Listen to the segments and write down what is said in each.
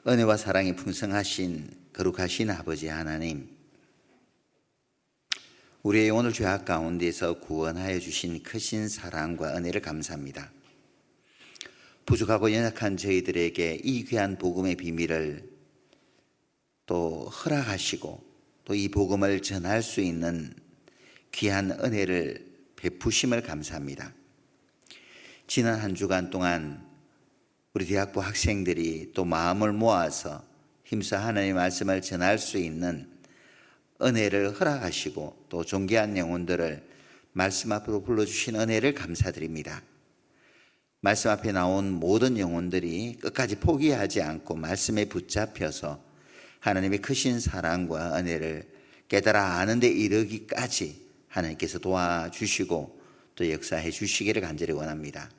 은혜와 사랑이 풍성하신 거룩하신 아버지 하나님, 우리의 영혼을 죄악 가운데서 구원하여 주신 크신 사랑과 은혜를 감사합니다. 부족하고 연약한 저희들에게 이 귀한 복음의 비밀을 또 허락하시고 또 이 복음을 전할 수 있는 귀한 은혜를 베푸심을 감사합니다. 지난 한 주간 동안 우리 대학부 학생들이 또 마음을 모아서 힘써 하나님의 말씀을 전할 수 있는 은혜를 허락하시고 또 존귀한 영혼들을 말씀 앞으로 불러주신 은혜를 감사드립니다. 말씀 앞에 나온 모든 영혼들이 끝까지 포기하지 않고 말씀에 붙잡혀서 하나님의 크신 사랑과 은혜를 깨달아 아는 데 이르기까지 하나님께서 도와주시고 또 역사해 주시기를 간절히 원합니다.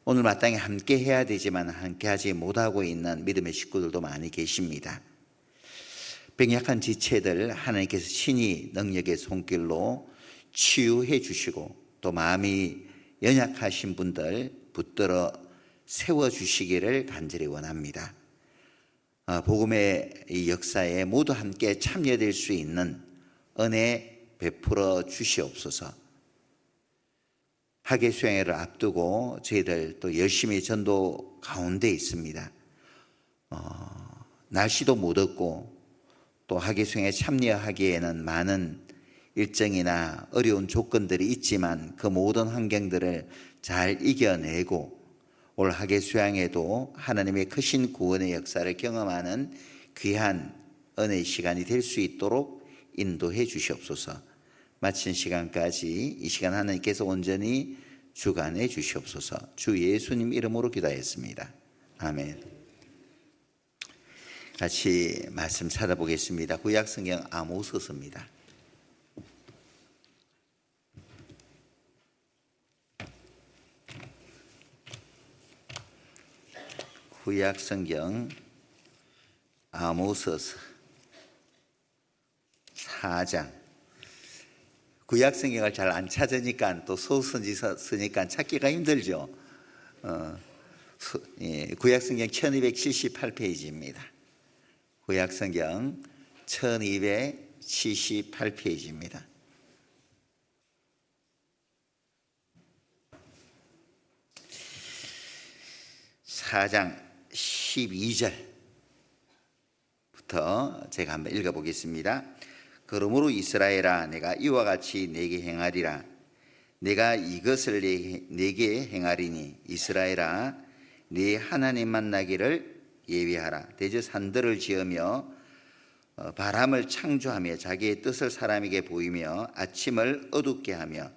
오늘 마땅히 함께 해야 되지만 함께 하지 못하고 있는 믿음의 식구들도 많이 계십니다. 병약한 지체들 하나님께서 친히 능력의 손길로 치유해 주시고 또 마음이 연약하신 분들 붙들어 세워주시기를 간절히 원합니다. 복음의 이 역사에 모두 함께 참여될 수 있는 은혜 베풀어 주시옵소서. 학예 수행회를 앞두고 저희들 또 열심히 전도 가운데 있습니다. 날씨도 무덥고 또 학예 수행에 참여하기에는 많은 일정이나 어려운 조건들이 있지만 그 모든 환경들을 잘 이겨내고 올 학예 수양에도 하나님의 크신 구원의 역사를 경험하는 귀한 은혜의 시간이 될 수 있도록 인도해 주시옵소서. 마친 시간까지 이 시간 하나님께서 온전히 주관해 주시옵소서. 주 예수님 이름으로 기도하였습니다. 아멘. 같이 말씀 찾아보겠습니다. 구약성경 아모스서입니다. 구약성경 아모스서 4장. 구약성경을 잘 안 찾으니까 또 소선지 쓰니까 찾기가 힘들죠. 구약성경 1278페이지입니다. 구약성경 1278페이지입니다. 4장 12절부터 제가 한번 읽어보겠습니다. 그러므로 이스라엘아, 내가 이와 같이 내게 행하리라. 내가 이것을 내게 행하리니 이스라엘아, 네 하나님 만나기를 예비하라. 대저 산들을 지으며 바람을 창조하며 자기의 뜻을 사람에게 보이며 아침을 어둡게 하며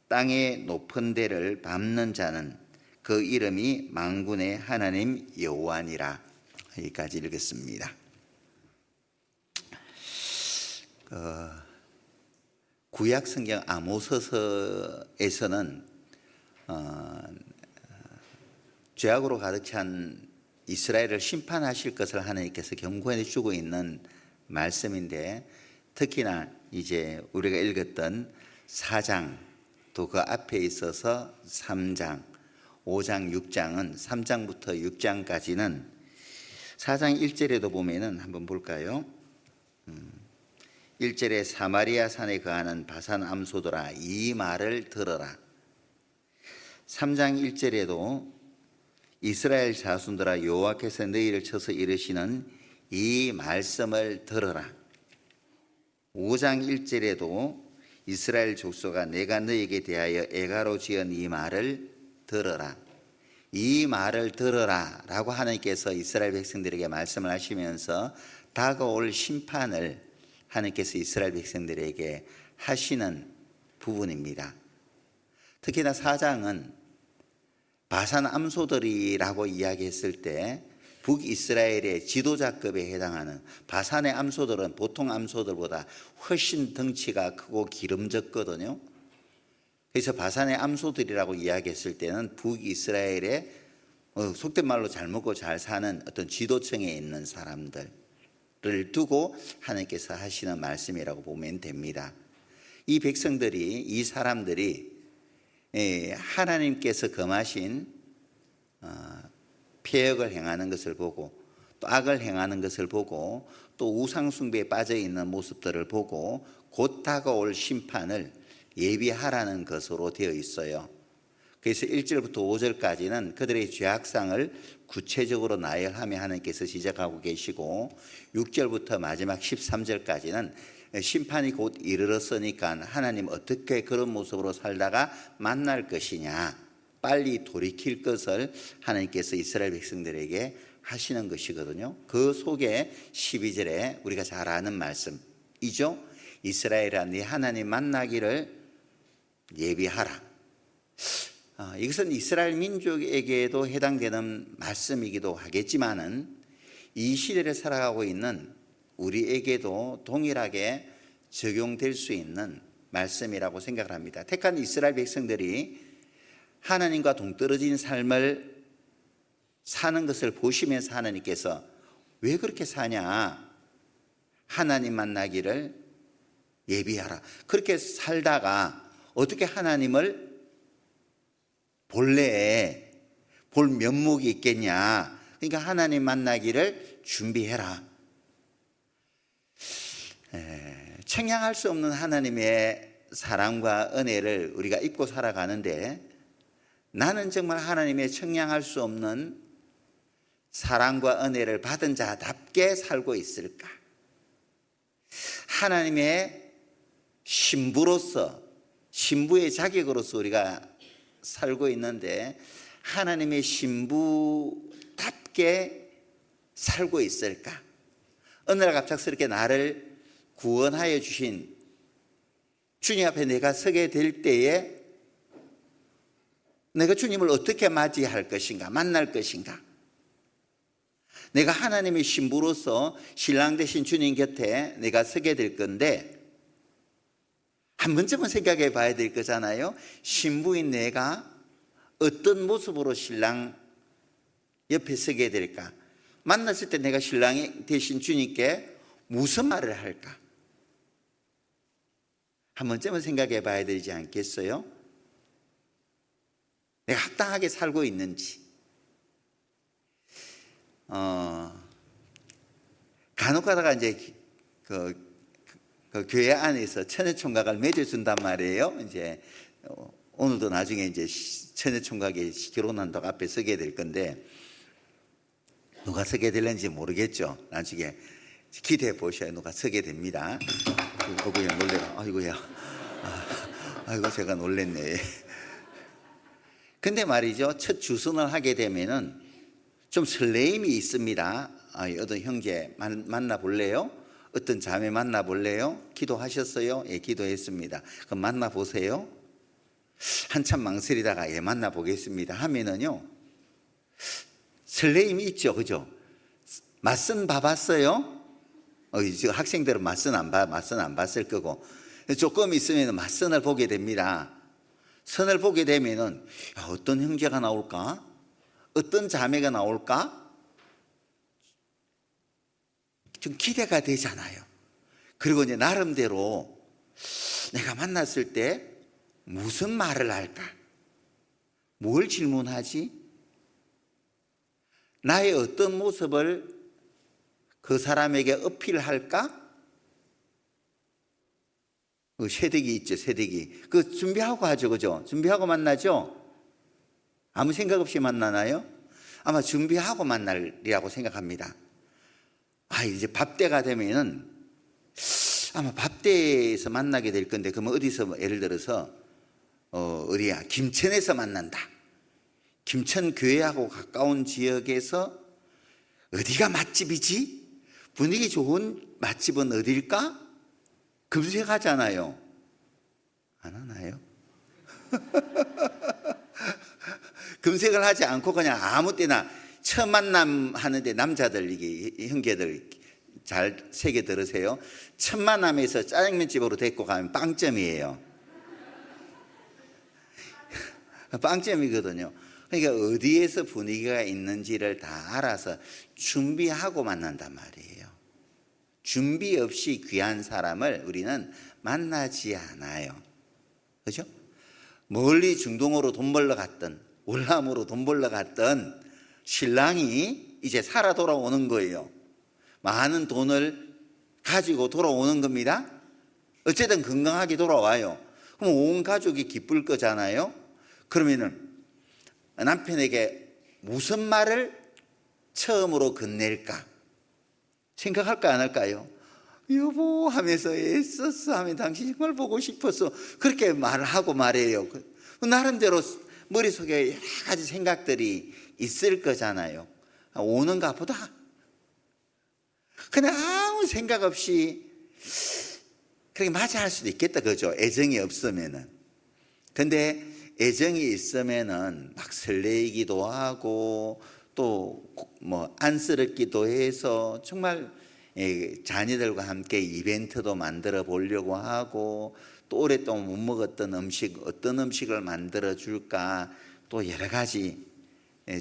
땅의 높은 데를 밟는 자는 그 이름이 만군의 하나님 여호와니라. 여기까지 읽겠습니다. 구약성경 아모스서에서는 죄악으로 가득 찬 이스라엘을 심판하실 것을 하나님께서 경고해 주고 있는 말씀인데, 특히나 이제 우리가 읽었던 4장 또 그 앞에 있어서 3장, 5장, 6장은 3장부터 6장까지는 4장 1절에도 보면은 한번 볼까요? 1절에 사마리아 산에 거하는 바산 암소들아, 이 말을 들어라. 3장 1절에도 이스라엘 자손들아, 여호와께서 너희를 쳐서 이르시는 이 말씀을 들어라. 5장 1절에도 이스라엘 족속아, 내가 너희에게 대하여 애가로 지은 이 말을 들어라. 이 말을 들어라 라고 하나님께서 이스라엘 백성들에게 말씀을 하시면서 다가올 심판을 하나님께서 이스라엘 백성들에게 하시는 부분입니다. 특히나 4장은 바산 암소들이라고 이야기했을 때 북이스라엘의 지도자급에 해당하는 바산의 암소들은 보통 암소들보다 훨씬 덩치가 크고 기름졌거든요. 그래서 바산의 암소들이라고 이야기했을 때는 북이스라엘의 속된 말로 잘 먹고 잘 사는 어떤 지도층에 있는 사람들을 두고 하나님께서 하시는 말씀이라고 보면 됩니다. 이 백성들이, 이 사람들이 하나님께서 금하신 폐역을 행하는 것을 보고 또 악을 행하는 것을 보고 또 우상숭배에 빠져 있는 모습들을 보고 곧 다가올 심판을 예비하라는 것으로 되어 있어요. 그래서 1절부터 5절까지는 그들의 죄악상을 구체적으로 나열하며 하나님께서 시작하고 계시고 6절부터 마지막 13절까지는 심판이 곧 이르렀으니까 하나님 어떻게 그런 모습으로 살다가 만날 것이냐, 빨리 돌이킬 것을 하나님께서 이스라엘 백성들에게 하시는 것이거든요. 그 속에 12절에 우리가 잘 아는 말씀이죠. 이스라엘아, 네 하나님 만나기를 예비하라. 이것은 이스라엘 민족에게도 해당되는 말씀이기도 하겠지만은 이 시대를 살아가고 있는 우리에게도 동일하게 적용될 수 있는 말씀이라고 생각을 합니다. 택한 이스라엘 백성들이 하나님과 동떨어진 삶을 사는 것을 보시면서 하나님께서 왜 그렇게 사냐, 하나님 만나기를 예비하라. 그렇게 살다가 어떻게 하나님을 본래에 볼 면목이 있겠냐. 그러니까 하나님 만나기를 준비해라. 청량할 수 없는 하나님의 사랑과 은혜를 우리가 입고 살아가는데 나는 정말 하나님의 청량할 수 없는 사랑과 은혜를 받은 자답게 살고 있을까? 하나님의 신부로서, 신부의 자격으로서 우리가 살고 있는데 하나님의 신부답게 살고 있을까? 어느 날 갑작스럽게 나를 구원하여 주신 주님 앞에 내가 서게 될 때에 내가 주님을 어떻게 맞이할 것인가, 만날 것인가? 내가 하나님의 신부로서 신랑 되신 주님 곁에 내가 서게 될 건데 한 번쯤은 생각해 봐야 될 거잖아요. 신부인 내가 어떤 모습으로 신랑 옆에 서게 될까? 만났을 때 내가 신랑이 되신 주님께 무슨 말을 할까? 한 번쯤은 생각해 봐야 되지 않겠어요? 내가 합당하게 살고 있는지. 간혹 가다가 이제 그 교회 안에서 처녀총각을 맺어준단 말이에요. 이제 오늘도 나중에 이제 처녀총각이 결혼한다고 앞에 서게 될 건데 누가 서게 될는지 모르겠죠. 나중에 기대해 보셔야 누가 서게 됩니다. 어구야 놀래라. 아이고야. 아이고 제가 놀랬네. 근데 말이죠. 첫 주선을 하게 되면은 좀 설레임이 있습니다. 어떤 형제 만나볼래요? 어떤 자매 만나볼래요? 기도하셨어요? 예, 기도했습니다. 그럼 만나보세요. 한참 망설이다가 예, 만나보겠습니다 하면은요 설레임이 있죠. 그죠? 맞선 봐봤어요? 지금 학생들은 맞선 안 봤을 거고 조금 있으면 맞선을 보게 됩니다. 선을 보게 되면은 어떤 형제가 나올까? 어떤 자매가 나올까? 좀 기대가 되잖아요. 그리고 이제 나름대로 내가 만났을 때 무슨 말을 할까? 뭘 질문하지? 나의 어떤 모습을 그 사람에게 어필할까? 그 새댁이 있죠, 새댁이. 그 준비하고 하죠, 그죠? 준비하고 만나죠? 아무 생각 없이 만나나요? 아마 준비하고 만날이라고 생각합니다. 이제 밥때가 되면은 아마 밥때에서 만나게 될 건데, 그러면 어디서, 예를 들어서, 어디야, 김천에서 만난다. 김천 교회하고 가까운 지역에서 어디가 맛집이지? 분위기 좋은 맛집은 어딜까? 검색하잖아요. 안 하나요? 검색을 하지 않고 그냥 아무 때나 첫 만남 하는데 남자들, 이게 형제들 잘 새겨 들으세요. 첫 만남에서 짜장면집으로 데리고 가면 빵점이에요. 빵점이거든요. 그러니까 어디에서 분위기가 있는지를 다 알아서 준비하고 만난단 말이에요. 준비 없이 귀한 사람을 우리는 만나지 않아요. 그렇죠? 멀리 중동으로 돈 벌러 갔던, 월남으로 돈 벌러 갔던 신랑이 이제 살아 돌아오는 거예요. 많은 돈을 가지고 돌아오는 겁니다. 어쨌든 건강하게 돌아와요. 그럼 온 가족이 기쁠 거잖아요. 그러면은 남편에게 무슨 말을 처음으로 건넬까? 생각할까 안 할까요? 여보 하면서 애썼어 하면 당신 정말 보고 싶었어. 그렇게 말을 하고 말해요. 나름대로 머릿속에 여러 가지 생각들이 있을 거잖아요. 오는가 보다. 그냥 아무 생각 없이 그렇게 맞이할 수도 있겠다, 그죠? 애정이 없으면은. 근데 애정이 있으면은 막 설레이기도 하고 또 뭐 안쓰럽기도 해서 정말 자녀들과 함께 이벤트도 만들어 보려고 하고 또 오랫동안 못 먹었던 음식, 어떤 음식을 만들어 줄까 또 여러 가지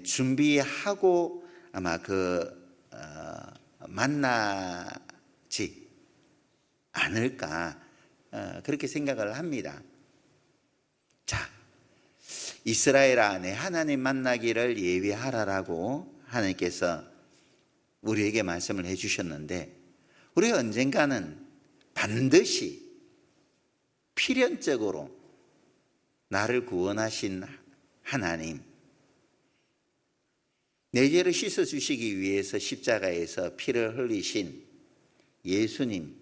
준비하고 아마 만나지 않을까 그렇게 생각을 합니다. 자, 이스라엘아 내 하나님 만나기를 예비하라라고 하나님께서 우리에게 말씀을 해주셨는데 우리가 언젠가는 반드시 필연적으로 나를 구원하신 하나님, 내 죄를 씻어주시기 위해서 십자가에서 피를 흘리신 예수님을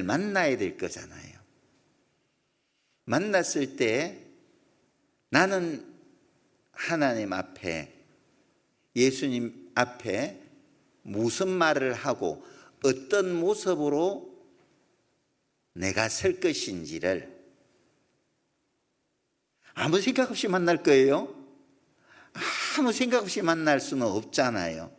만나야 될 거잖아요. 만났을 때 나는 하나님 앞에, 예수님 앞에 무슨 말을 하고 어떤 모습으로 내가 설 것인지를 아무 생각 없이 만날 거예요. 아무 생각 없이 만날 수는 없잖아요.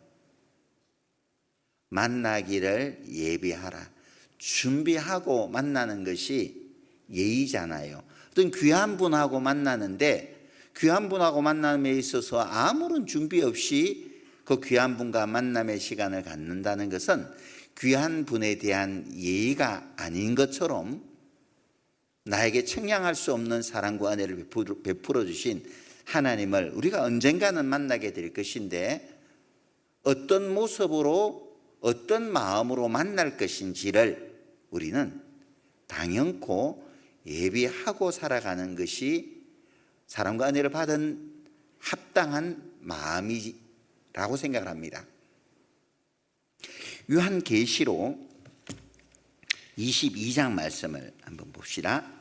만나기를 예비하라. 준비하고 만나는 것이 예의잖아요. 어떤 귀한 분하고 만나는데 귀한 분하고 만남에 있어서 아무런 준비 없이 그 귀한 분과 만남의 시간을 갖는다는 것은 귀한 분에 대한 예의가 아닌 것처럼 나에게 청량할 수 없는 사랑과 은혜를 베풀어 주신 하나님을 우리가 언젠가는 만나게 될 것인데 어떤 모습으로 어떤 마음으로 만날 것인지를 우리는 당연코 예비하고 살아가는 것이 사랑과 은혜를 받은 합당한 마음이라고 생각을 합니다. 요한계시록 22장 말씀을 한번 봅시다.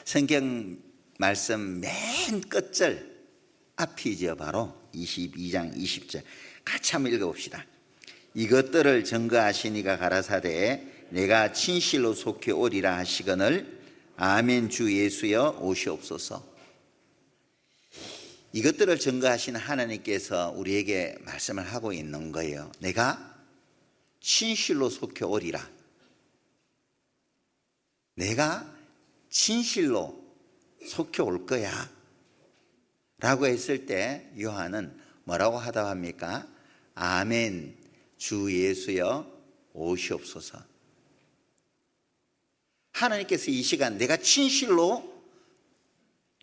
성경 말씀 맨 끝절 앞이죠. 바로 22장 20절 같이 한번 읽어봅시다. 이것들을 증거하시니가 가라사대 내가 진실로 속히 오리라 하시거늘 아멘 주 예수여 오시옵소서. 이것들을 증거하시는 하나님께서 우리에게 말씀을 하고 있는 거예요. 내가 진실로 속히 오리라. 내가 진실로 속히 올 거야 라고 했을 때 요한은 뭐라고 하다고 합니까? 아멘 주 예수여 오시옵소서. 하나님께서 이 시간 내가 진실로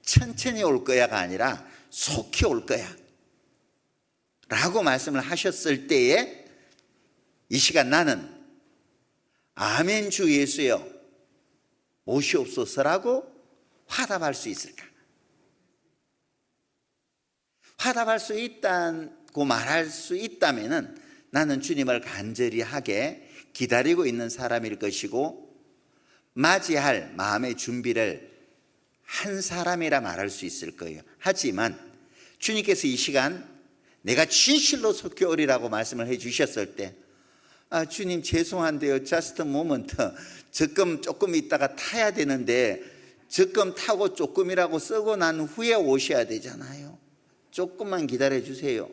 천천히 올 거야가 아니라 속히 올 거야 라고 말씀을 하셨을 때에 이 시간 나는 아멘 주 예수여 오시옵소서라고 화답할 수 있을까? 화답할 수 있다고 말할 수 있다면은 나는 주님을 간절히 하게 기다리고 있는 사람일 것이고 맞이할 마음의 준비를 한 사람이라 말할 수 있을 거예요. 하지만 주님께서 이 시간 내가 진실로 속히 오리라고 말씀을 해 주셨을 때 주님 죄송한데요. just a moment. 조금 있다가 타야 되는데 적금 타고 조금이라고 쓰고 난 후에 오셔야 되잖아요. 조금만 기다려 주세요.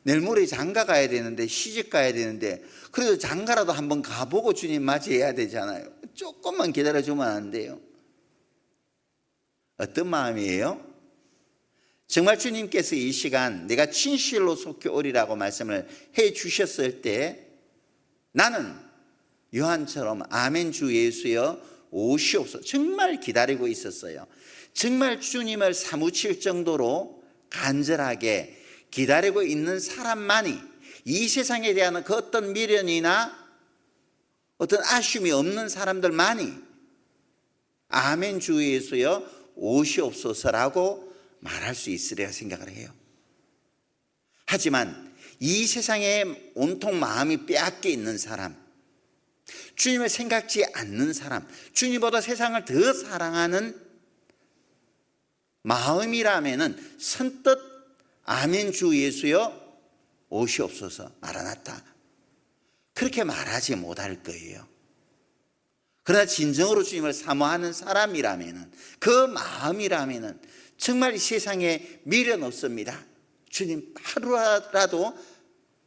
내일 모레 장가 가야 되는데 시집 가야 되는데 그래도 장가라도 한번 가보고 주님 맞이해야 되잖아요. 조금만 기다려 주면 안 돼요. 어떤 마음이에요? 정말 주님께서 이 시간 내가 진실로 속히 오리라고 말씀을 해 주셨을 때 나는 요한처럼 아멘 주 예수여 오시옵소서 정말 기다리고 있었어요. 정말 주님을 사무칠 정도로 간절하게 기다리고 있는 사람만이 이 세상에 대한 그 어떤 미련이나 어떤 아쉬움이 없는 사람들만이 아멘 주 예수여 오시옵소서라고 말할 수 있으리라 생각을 해요. 하지만 이 세상에 온통 마음이 빼앗겨 있는 사람, 주님을 생각지 않는 사람, 주님보다 세상을 더 사랑하는 마음이라면은 선뜻 아멘 주 예수여 오시옵소서 마라나타 그렇게 말하지 못할 거예요. 그러나 진정으로 주님을 사모하는 사람이라면은 그 마음이라면은 정말 이 세상에 미련 없습니다. 주님 하루라도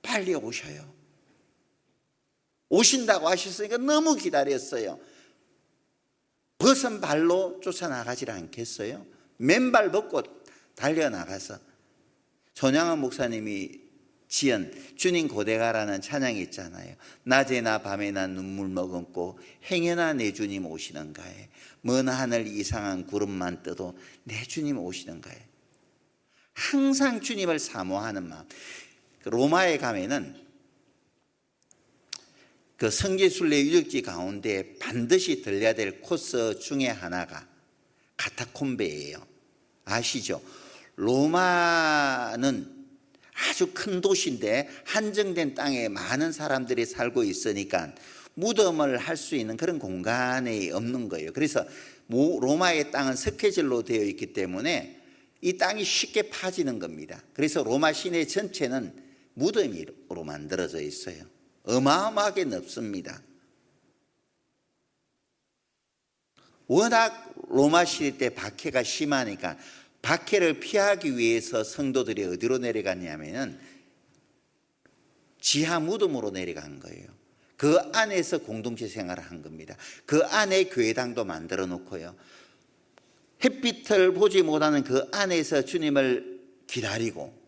빨리 오셔요. 오신다고 하셨으니까 너무 기다렸어요. 벗은 발로 쫓아나가질 않겠어요? 맨발 벗고 달려나가서 손양원 목사님이 지은 주님 고대가라는 찬양이 있잖아요. 낮에나 밤에나 눈물 머금고 행여나 내 주님 오시는가에 먼 하늘 이상한 구름만 떠도 내 주님 오시는가에 항상 주님을 사모하는 마음. 로마에 가면은 그 성지순례 유적지 가운데 반드시 들려야 될 코스 중에 하나가 카타콤베예요. 아시죠? 로마는 아주 큰 도시인데 한정된 땅에 많은 사람들이 살고 있으니까 무덤을 할 수 있는 그런 공간이 없는 거예요. 그래서 로마의 땅은 스케줄로 되어 있기 때문에 이 땅이 쉽게 파지는 겁니다. 그래서 로마 시내 전체는 무덤으로 만들어져 있어요. 어마어마하게 넓습니다. 워낙 로마 시대 때 박해가 심하니까 박해를 피하기 위해서 성도들이 어디로 내려갔냐면은 지하 무덤으로 내려간 거예요. 그 안에서 공동체 생활을 한 겁니다. 그 안에 교회당도 만들어 놓고요. 햇빛을 보지 못하는 그 안에서 주님을 기다리고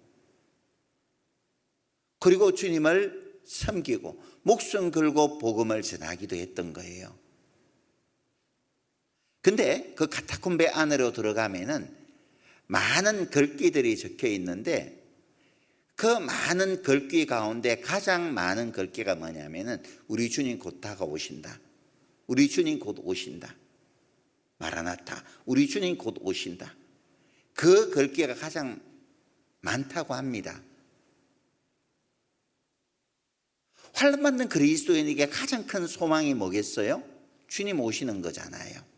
그리고 주님을 섬기고 목숨 걸고 복음을 전하기도 했던 거예요. 근데 그 카타콤베 안으로 들어가면은 많은 글귀들이 적혀 있는데 그 많은 글귀 가운데 가장 많은 글귀가 뭐냐면은 우리 주님 곧 다가오신다. 우리 주님 곧 오신다. 마라나타. 우리 주님 곧 오신다. 그 글귀가 가장 많다고 합니다. 환난 받는 그리스도인에게 가장 큰 소망이 뭐겠어요? 주님 오시는 거잖아요.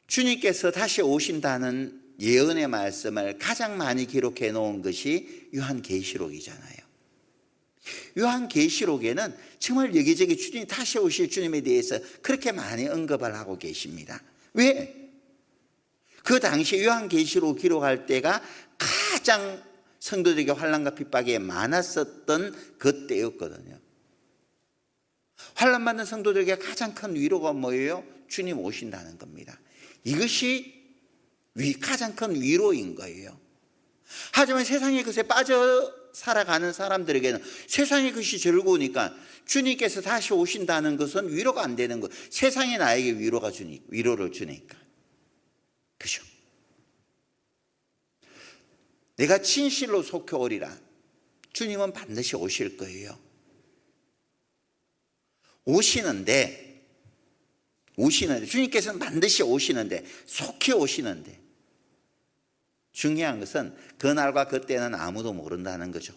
주님께서 다시 오신다는 예언의 말씀을 가장 많이 기록해 놓은 것이 요한계시록이잖아요. 요한계시록에는 정말 여기저기 주님이 다시 오실 주님에 대해서 그렇게 많이 언급을 하고 계십니다. 왜? 그 당시 요한계시록 기록할 때가 가장 성도들에게 환난과 핍박이 많았었던 그 때였거든요. 환난 받는 성도들에게 가장 큰 위로가 뭐예요? 주님 오신다는 겁니다. 이것이 가장 큰 위로인 거예요. 하지만 세상의 것에 빠져 살아가는 사람들에게는 세상의 것이 즐거우니까 주님께서 다시 오신다는 것은 위로가 안 되는 거예요. 세상이 나에게 위로를 주니까. 그죠? 내가 진실로 속히 오리라. 주님은 반드시 오실 거예요. 오시는데 주님께서는 반드시 오시는데 속히 오시는데 중요한 것은 그날과 그때는 아무도 모른다는 거죠.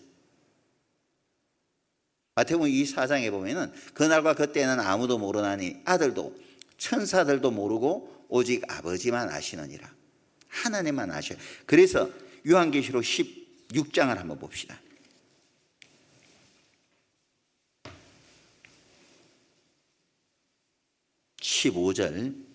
마태복음 24장에 보면은 그날과 그때는 아무도 모르나니 아들도 천사들도 모르고 오직 아버지만 아시느니라. 하나님만 아셔요. 그래서 요한계시록 16장을 한번 봅시다. 15절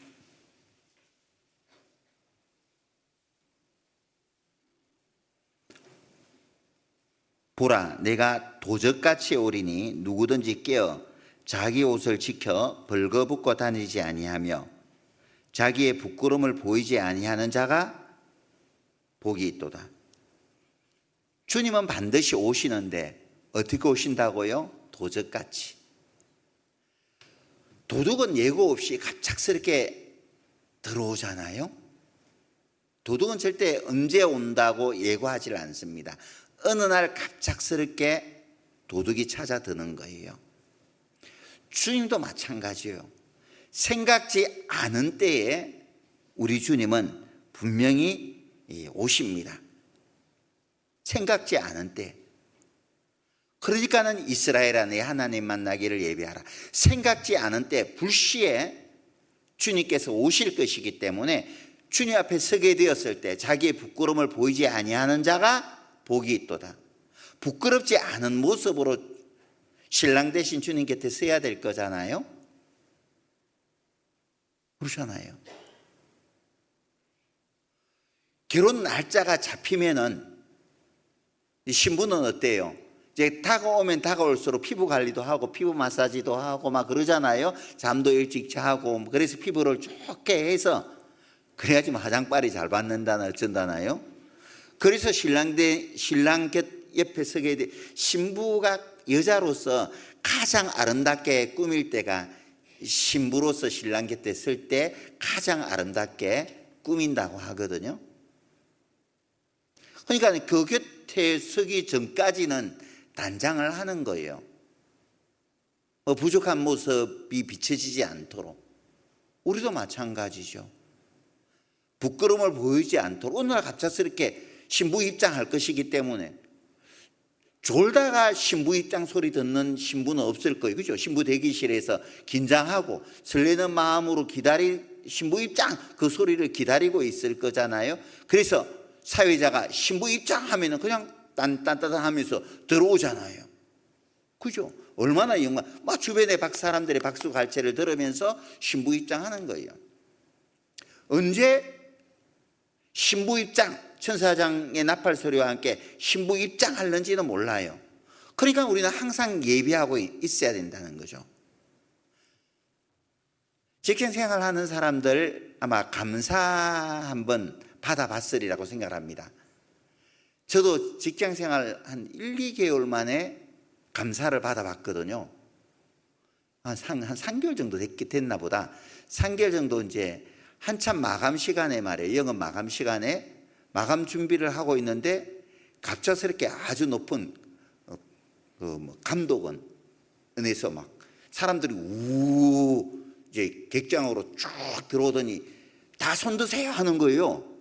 보라 내가 도적같이 오리니 누구든지 깨어 자기 옷을 지켜 벌거벗고 다니지 아니하며 자기의 부끄러움을 보이지 아니하는 자가 복이 있도다. 주님은 반드시 오시는데 어떻게 오신다고요? 도적같이. 도둑은 예고 없이 갑작스럽게 들어오잖아요. 도둑은 절대 언제 온다고 예고하지 않습니다. 어느 날 갑작스럽게 도둑이 찾아드는 거예요. 주님도 마찬가지예요. 생각지 않은 때에 우리 주님은 분명히 오십니다. 생각지 않은 때. 그러니까는 이스라엘아 내 하나님 만나기를 예비하라. 생각지 않은 때 불시에 주님께서 오실 것이기 때문에 주님 앞에 서게 되었을 때 자기의 부끄러움을 보이지 아니하는 자가 복이 있도다. 부끄럽지 않은 모습으로 신랑 되신 주님 곁에 서야 될 거잖아요. 그렇잖아요. 결혼 날짜가 잡히면은 신부는 어때요? 이제 다가오면 다가올수록 피부 관리도 하고 피부 마사지도 하고 막 그러잖아요. 잠도 일찍 자고 그래서 피부를 좋게 해서 그래야지 화장빨이 잘 받는다나 어쩐다나요. 그래서 신랑 옆에 서게 돼. 신부가 여자로서 가장 아름답게 꾸밀 때가 신부로서 신랑 곁에 설 때 가장 아름답게 꾸민다고 하거든요. 그러니까 그 곁에 서기 전까지는 단장을 하는 거예요. 부족한 모습이 비춰지지 않도록. 우리도 마찬가지죠. 부끄러움을 보이지 않도록. 어느 날 갑작스럽게 신부 입장할 것이기 때문에 졸다가 신부 입장 소리 듣는 신부는 없을 거예요. 그죠? 신부 대기실에서 긴장하고 설레는 마음으로 신부 입장 그 소리를 기다리고 있을 거잖아요. 그래서 사회자가 신부 입장하면은 그냥 딴딴딴하면서 들어오잖아요. 그죠? 얼마나 영광. 막 주변에 사람들의 박수 갈채를 들으면서 신부 입장하는 거예요. 언제 신부 입장, 천사장의 나팔 소리와 함께 신부 입장하는지는 몰라요. 그러니까 우리는 항상 예비하고 있어야 된다는 거죠. 직장생활 하는 사람들 아마 감사 한번 받아봤으리라고 생각합니다. 저도 직장생활 한 1, 2개월 만에 감사를 받아봤거든요. 한 3개월 정도 됐나 보다. 3개월 정도 이제 한참 마감 시간에 말이에요. 영업 마감 시간에 마감 준비를 하고 있는데 갑작스럽게 아주 높은 감독원에서 막 사람들이 이제 객장으로 쭉 들어오더니 다 손 드세요 하는 거예요.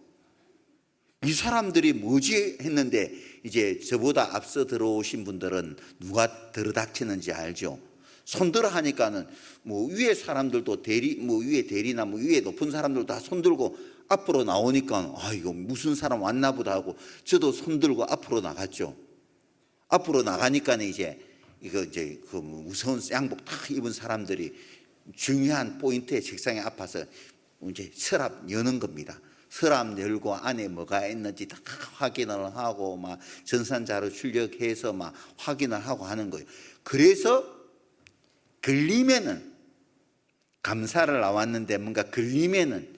이 사람들이 뭐지 했는데 이제 저보다 앞서 들어오신 분들은 누가 들어닥치는지 알죠. 손들어 하니까는 뭐 위에 사람들도 위에 대리나 위에 높은 사람들도 다 손들고 앞으로 나오니까 이거 무슨 사람 왔나 보다 하고 저도 손들고 앞으로 나갔죠. 앞으로 나가니까는 이제 그 무서운 양복 다 입은 사람들이 중요한 포인트의 책상에 앞에서 이제 서랍 여는 겁니다. 서랍 열고 안에 뭐가 있는지 다 확인을 하고 막 전산자료 출력해서 막 확인을 하고 하는 거예요. 그래서 걸리면은 감사를 나왔는데 뭔가 걸리면은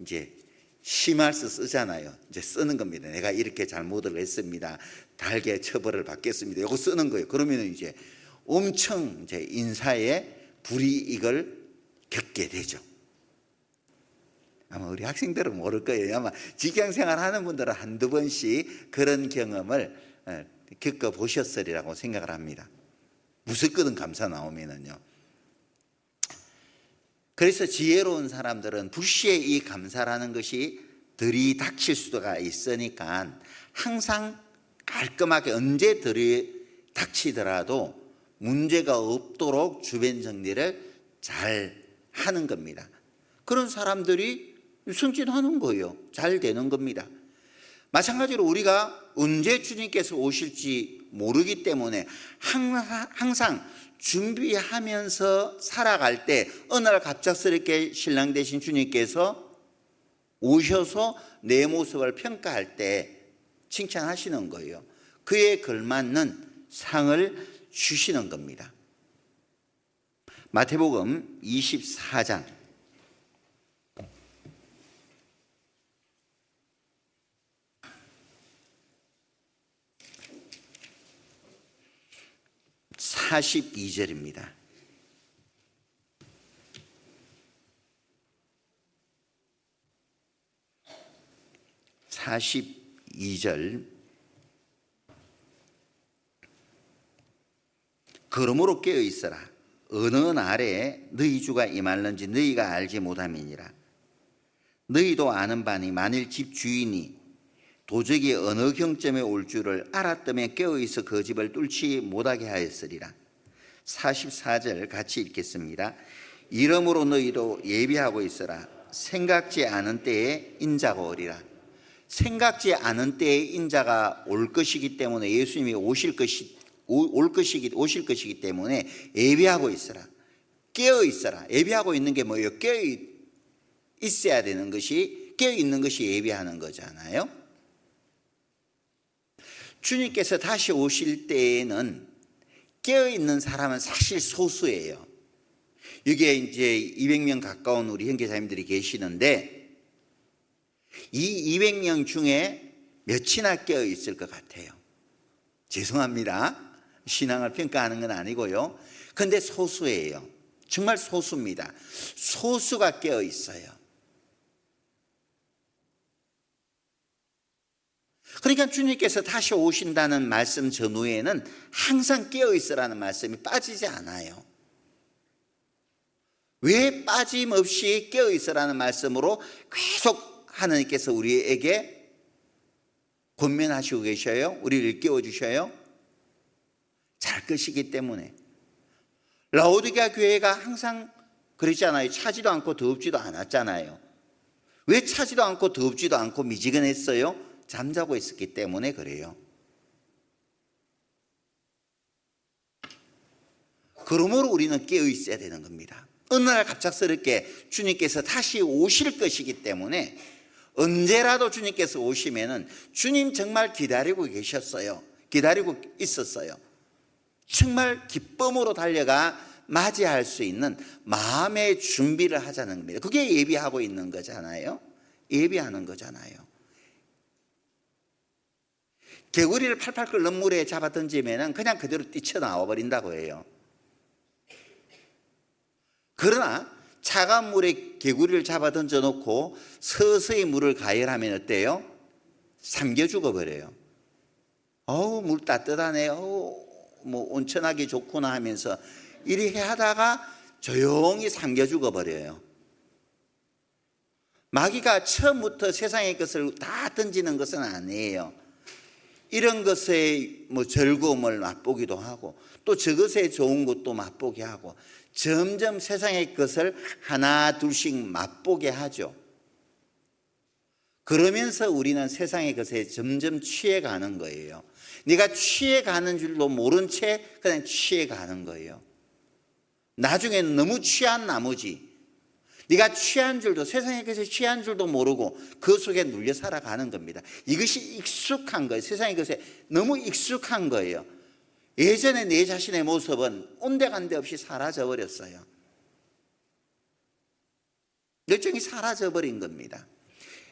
이제 심할서 쓰잖아요. 이제 쓰는 겁니다. 내가 이렇게 잘못을 했습니다. 달게 처벌을 받겠습니다. 이거 쓰는 거예요. 그러면은 이제 엄청 이제 인사에 불이익을 겪게 되죠. 아마 우리 학생들은 모를 거예요. 아마 직장생활 하는 분들은 한두 번씩 그런 경험을 겪어보셨으리라고 생각을 합니다. 무섭거든 감사 나오면은요. 그래서 지혜로운 사람들은 불시에 이 감사라는 것이 들이닥칠 수가 있으니까 항상 깔끔하게 언제 들이닥치더라도 문제가 없도록 주변 정리를 잘 하는 겁니다. 그런 사람들이 승진하는 거예요. 잘 되는 겁니다. 마찬가지로 우리가 언제 주님께서 오실지 모르기 때문에 항상 준비하면서 살아갈 때 어느 날 갑작스럽게 신랑 되신 주님께서 오셔서 내 모습을 평가할 때 칭찬하시는 거예요. 그에 걸맞는 상을 주시는 겁니다. 마태복음 24장 42절입니다. 42절. 그러므로 깨어 있어라. 어느 날에 너희 주가 임할는지 너희가 알지 못함이니라. 너희도 아는 바니 만일 집 주인이 도적이 어느 경점에 올 줄을 알았다면 깨어 있어 그 집을 뚫지 못하게 하였으리라. 44절 같이 읽겠습니다. 이러므로 너희도 예비하고 있어라. 생각지 않은 때에 인자가 오리라. 생각지 않은 때에 인자가 올 것이기 때문에 예수님이 오실 것이기 때문에 예비하고 있어라. 깨어 있어라. 예비하고 있는 게 뭐예요? 깨어 있어야 되는 것이, 깨어 있는 것이 예비하는 거잖아요. 주님께서 다시 오실 때에는 깨어 있는 사람은 사실 소수예요. 여기에 이제 200명 가까운 우리 형제자님들이 계시는데 이 200명 중에 몇이나 깨어 있을 것 같아요? 죄송합니다. 신앙을 평가하는 건 아니고요. 그런데 소수예요. 정말 소수입니다. 소수가 깨어 있어요. 그러니까 주님께서 다시 오신다는 말씀 전후에는 항상 깨어 있으라는 말씀이 빠지지 않아요. 왜 빠짐없이 깨어 있으라는 말씀으로 계속 하나님께서 우리에게 권면하시고 계셔요? 우리를 깨워 주셔요? 잘 것이기 때문에. 라오디게아 교회가 항상 그랬잖아요. 차지도 않고 더웁지도 않았잖아요. 왜 차지도 않고 더웁지도 않고 미지근했어요? 잠자고 있었기 때문에 그래요. 그러므로 우리는 깨어 있어야 되는 겁니다. 어느 날 갑작스럽게 주님께서 다시 오실 것이기 때문에 언제라도 주님께서 오시면은 주님 정말 기다리고 계셨어요. 기다리고 있었어요. 정말 기쁨으로 달려가 맞이할 수 있는 마음의 준비를 하자는 겁니다. 그게 예비하고 있는 거잖아요. 예비하는 거잖아요. 개구리를 팔팔 끓는 물에 잡아 던지면 그냥 그대로 뛰쳐나와 버린다고 해요. 그러나 차가운 물에 개구리를 잡아 던져놓고 서서히 물을 가열하면 어때요? 삼겨 죽어버려요. 물 따뜻하네. 뭐 온천하기 좋구나 하면서 이렇게 하다가 조용히 삼겨 죽어버려요. 마귀가 처음부터 세상의 것을 다 던지는 것은 아니에요. 이런 것의 즐거움을 맛보기도 하고 또 저것의 좋은 것도 맛보게 하고 점점 세상의 것을 하나 둘씩 맛보게 하죠. 그러면서 우리는 세상의 것에 점점 취해가는 거예요. 네가 취해가는 줄도 모른 채 그냥 취해가는 거예요. 나중에는 너무 취한 나머지 네가 취한 줄도, 세상의 것에 취한 줄도 모르고 그 속에 눌려 살아가는 겁니다. 이것이 익숙한 거예요. 세상의 것에 너무 익숙한 거예요. 예전에 내 자신의 모습은 온데간데 없이 사라져 버렸어요. 열정이 사라져 버린 겁니다.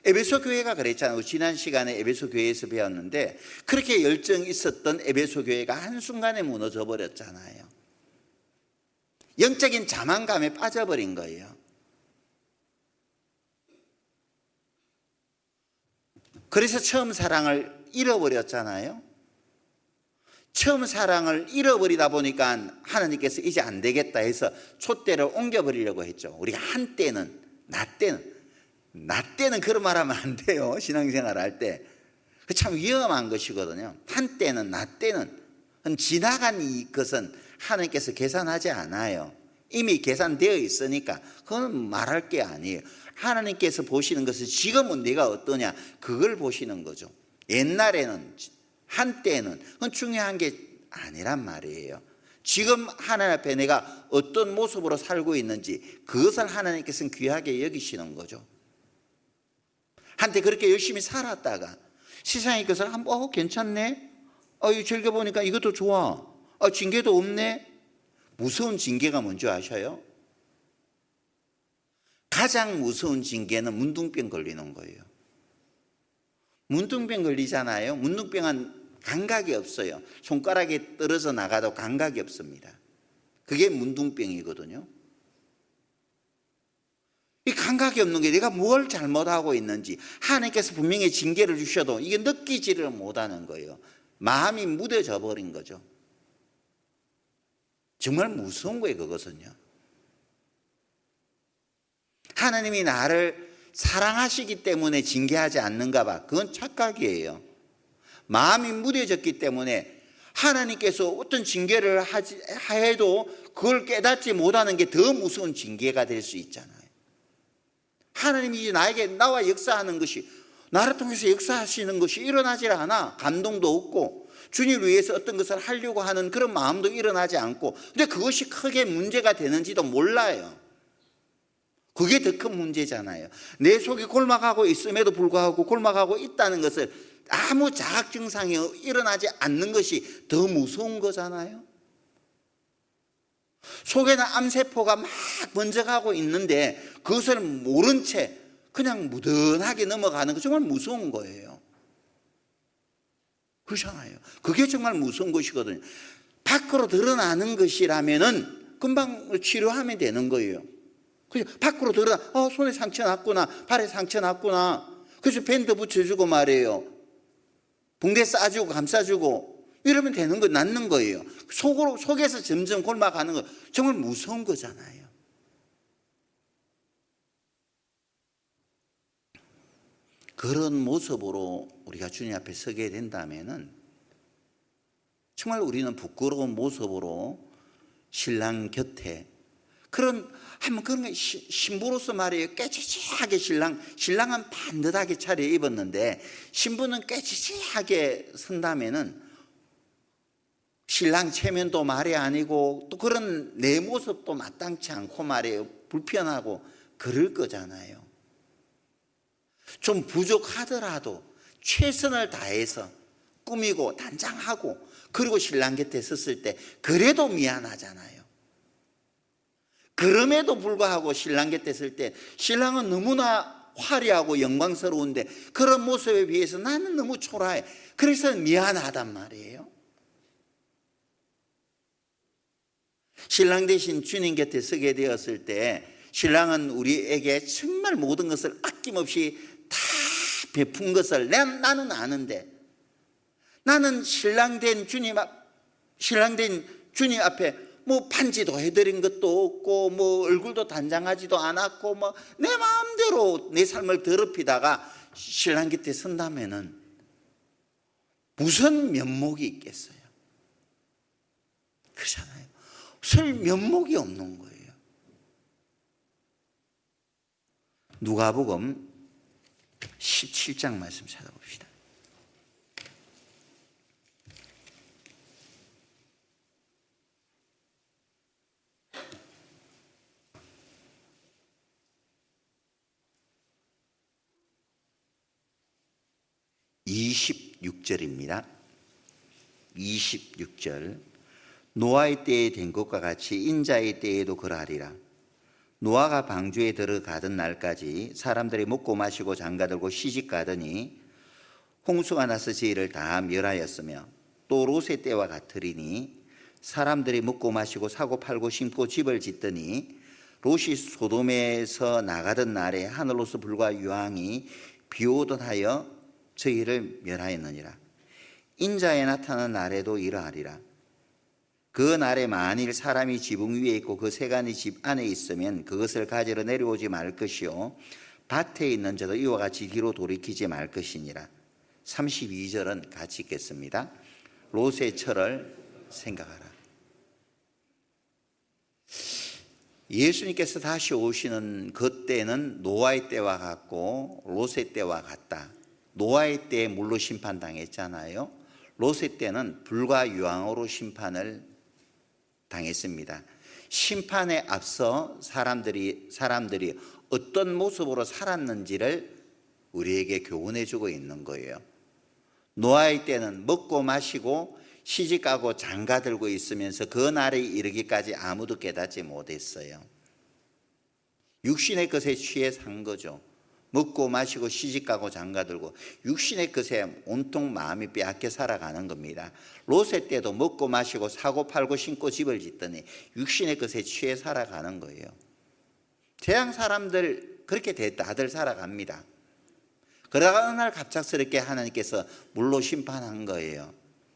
에베소 교회가 그랬잖아요. 지난 시간에 에베소 교회에서 배웠는데 그렇게 열정이 있었던 에베소 교회가 한순간에 무너져 버렸잖아요. 영적인 자만감에 빠져버린 거예요. 그래서 처음 사랑을 잃어버렸잖아요. 처음 사랑을 잃어버리다 보니까 하나님께서 이제 안 되겠다 해서 촛대를 옮겨버리려고 했죠. 우리가 한때는, 나 때는 그런 말 하면 안 돼요. 신앙생활 할 때. 참 위험한 것이거든요. 한때는, 나 때는. 지나간 이것은 하나님께서 계산하지 않아요. 이미 계산되어 있으니까 그건 말할 게 아니에요. 하나님께서 보시는 것은 지금은 내가 어떠냐 그걸 보시는 거죠. 옛날에는, 한때는 그건 중요한 게 아니란 말이에요. 지금 하나님 앞에 내가 어떤 모습으로 살고 있는지 그것을 하나님께서는 귀하게 여기시는 거죠. 한때 그렇게 열심히 살았다가 세상의 것을 한번 괜찮네? 이거 즐겨보니까 이것도 좋아. 징계도 없네? 무서운 징계가 뭔지 아셔요? 가장 무서운 징계는 문둥병 걸리는 거예요. 문둥병 걸리잖아요. 문둥병은 감각이 없어요. 손가락이 떨어져 나가도 감각이 없습니다. 그게 문둥병이거든요. 이 감각이 없는 게 내가 뭘 잘못하고 있는지 하나님께서 분명히 징계를 주셔도 이게 느끼지를 못하는 거예요. 마음이 무뎌져 버린 거죠. 정말 무서운 거예요, 그것은요. 하나님이 나를 사랑하시기 때문에 징계하지 않는가 봐. 그건 착각이에요. 마음이 무뎌졌기 때문에 하나님께서 어떤 징계를 해도 그걸 깨닫지 못하는 게 더 무서운 징계가 될 수 있잖아요. 하나님이 이제 나와 역사하는 것이, 나를 통해서 역사하시는 것이 일어나질 않아. 감동도 없고 주님을 위해서 어떤 것을 하려고 하는 그런 마음도 일어나지 않고, 근데 그것이 크게 문제가 되는지도 몰라요. 그게 더 큰 문제잖아요. 내 속이 골막하고 있음에도 불구하고 골막하고 있다는 것을 아무 자각 증상이 일어나지 않는 것이 더 무서운 거잖아요. 속에는 암세포가 막 번져가고 있는데 그것을 모른 채 그냥 무던하게 넘어가는 거 정말 무서운 거예요. 그렇잖아요. 그게 정말 무서운 것이거든요. 밖으로 드러나는 것이라면은 금방 치료하면 되는 거예요. 그죠? 밖으로 드러나, 손에 상처 났구나, 발에 상처 났구나. 그래서 밴드 붙여주고 말이에요. 붕대 싸주고 감싸주고 이러면 되는 거, 낫는 거예요. 속에서 점점 골마가는 거 정말 무서운 거잖아요. 그런 모습으로 우리가 주님 앞에 서게 된다면은 정말 우리는 부끄러운 모습으로 신랑 곁에 한번 그런 게 신부로서 말이에요. 깨치치하게 신랑은 반듯하게 차려입었는데 신부는 깨치치하게 선다면은 신랑 체면도 말이 아니고 또 그런 내 모습도 마땅치 않고 말이에요. 불편하고 그럴 거잖아요. 좀 부족하더라도 최선을 다해서 꾸미고 단장하고 그리고 신랑 곁에 섰을 때 그래도 미안하잖아요. 그럼에도 불구하고 신랑 곁에 설 때 신랑은 너무나 화려하고 영광스러운데 그런 모습에 비해서 나는 너무 초라해. 그래서 미안하단 말이에요. 신랑 대신 주님 곁에 서게 되었을 때 신랑은 우리에게 정말 모든 것을 아낌없이 다 베푼 것을 나는 아는데, 나는 신랑 된 주님 앞에 뭐 반지도 해드린 것도 없고 뭐 얼굴도 단장하지도 않았고 뭐 내 마음대로 내 삶을 더럽히다가 신랑 곁에 선다면은 무슨 면목이 있겠어요? 그렇잖아요. 설 면목이 없는 거예요. 누가복음 17장 말씀 찾아봅시다. (26절입니다) 26절. 노아의 때에 된 것과 같이 인자의 때에도 그러하리라. 노아가 방주에 들어가던 날까지 사람들이 먹고 마시고 장가들고 시집가더니 홍수가 나서 저희를 다 멸하였으며, 또 롯의 때와 같으리니 사람들이 먹고 마시고 사고 팔고 심고 집을 짓더니 롯이 소돔에서 나가던 날에 하늘로서 불과 유황이 비오듯 하여 저희를 멸하였느니라. 인자에 나타난 날에도 이러하리라. 그 날에 만일 사람이 지붕 위에 있고 그 세간이 집 안에 있으면 그것을 가지러 내려오지 말 것이요 밭에 있는 자도 이와 같이 뒤로 돌이키지 말 것이니라. 32절은 같이 읽겠습니다. 롯의 철을 생각하라. 예수님께서 다시 오시는 그 때는 노아의 때와 같고 롯의 때와 같다. 노아의 때에 물로 심판당했잖아요. 롯의 때는 불과 유황으로 심판을 당했습니다. 심판에 앞서 사람들이 어떤 모습으로 살았는지를 우리에게 교훈해 주고 있는 거예요. 노아의 때는 먹고 마시고 시집가고 장가들고 있으면서 그 날에 이르기까지 아무도 깨닫지 못했어요. 육신의 것에 취해 산 거죠. 먹고 마시고 시집가고 장가들고 육신의 것에 온통 마음이 빼앗겨 살아가는 겁니다. 롯의 때도 먹고 마시고 사고 팔고 신고 집을 짓더니 육신의 것에 취해 살아가는 거예요. 세상 사람들 그렇게 다들 살아갑니다. 그러다가 어느 날 갑작스럽게 하나님께서 물로 심판한 거예요.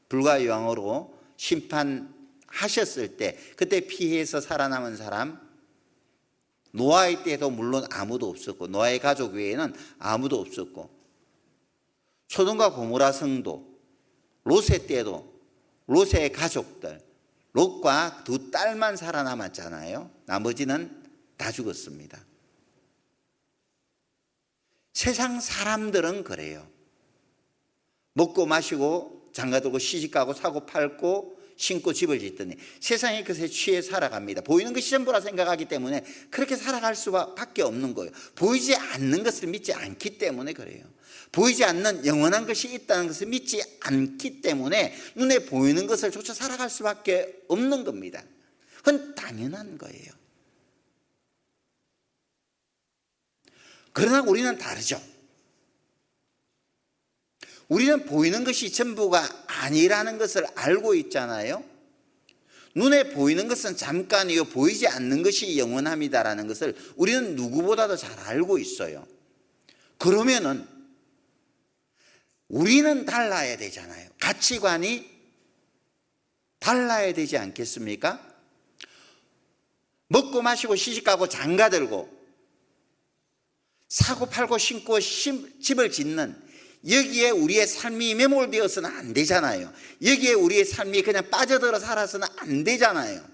불과 영으로 심판하셨을 때 그때 피해서 살아남은 사람, 노아의 때도 물론 아무도 없었고 노아의 가족 외에는 아무도 없었고, 소돔과 고모라 성도, 롯의 때도 롯의 가족들, 롯과 두 딸만 살아남았잖아요. 나머지는 다 죽었습니다. 세상 사람들은 그래요. 먹고 마시고 장가들고 시집가고 사고 팔고 신고 집을 짓더니 세상의 것에 취해 살아갑니다. 보이는 것이 전부라 생각하기 때문에 그렇게 살아갈 수밖에 없는 거예요. 보이지 않는 것을 믿지 않기 때문에 그래요. 보이지 않는 영원한 것이 있다는 것을 믿지 않기 때문에 눈에 보이는 것을 쫓아 살아갈 수밖에 없는 겁니다. 그건 당연한 거예요. 그러나 우리는 다르죠. 우리는 보이는 것이 전부가 아니라는 것을 알고 있잖아요. 눈에 보이는 것은 잠깐이요 보이지 않는 것이 영원합니다라는 것을 우리는 누구보다도 잘 알고 있어요. 그러면은 우리는 달라야 되잖아요. 가치관이 달라야 되지 않겠습니까? 먹고 마시고 시집가고 장가들고 사고 팔고 신고 집을 짓는, 여기에 우리의 삶이 매몰되어서는 안 되잖아요. 여기에 우리의 삶이 그냥 빠져들어 살아서는 안 되잖아요.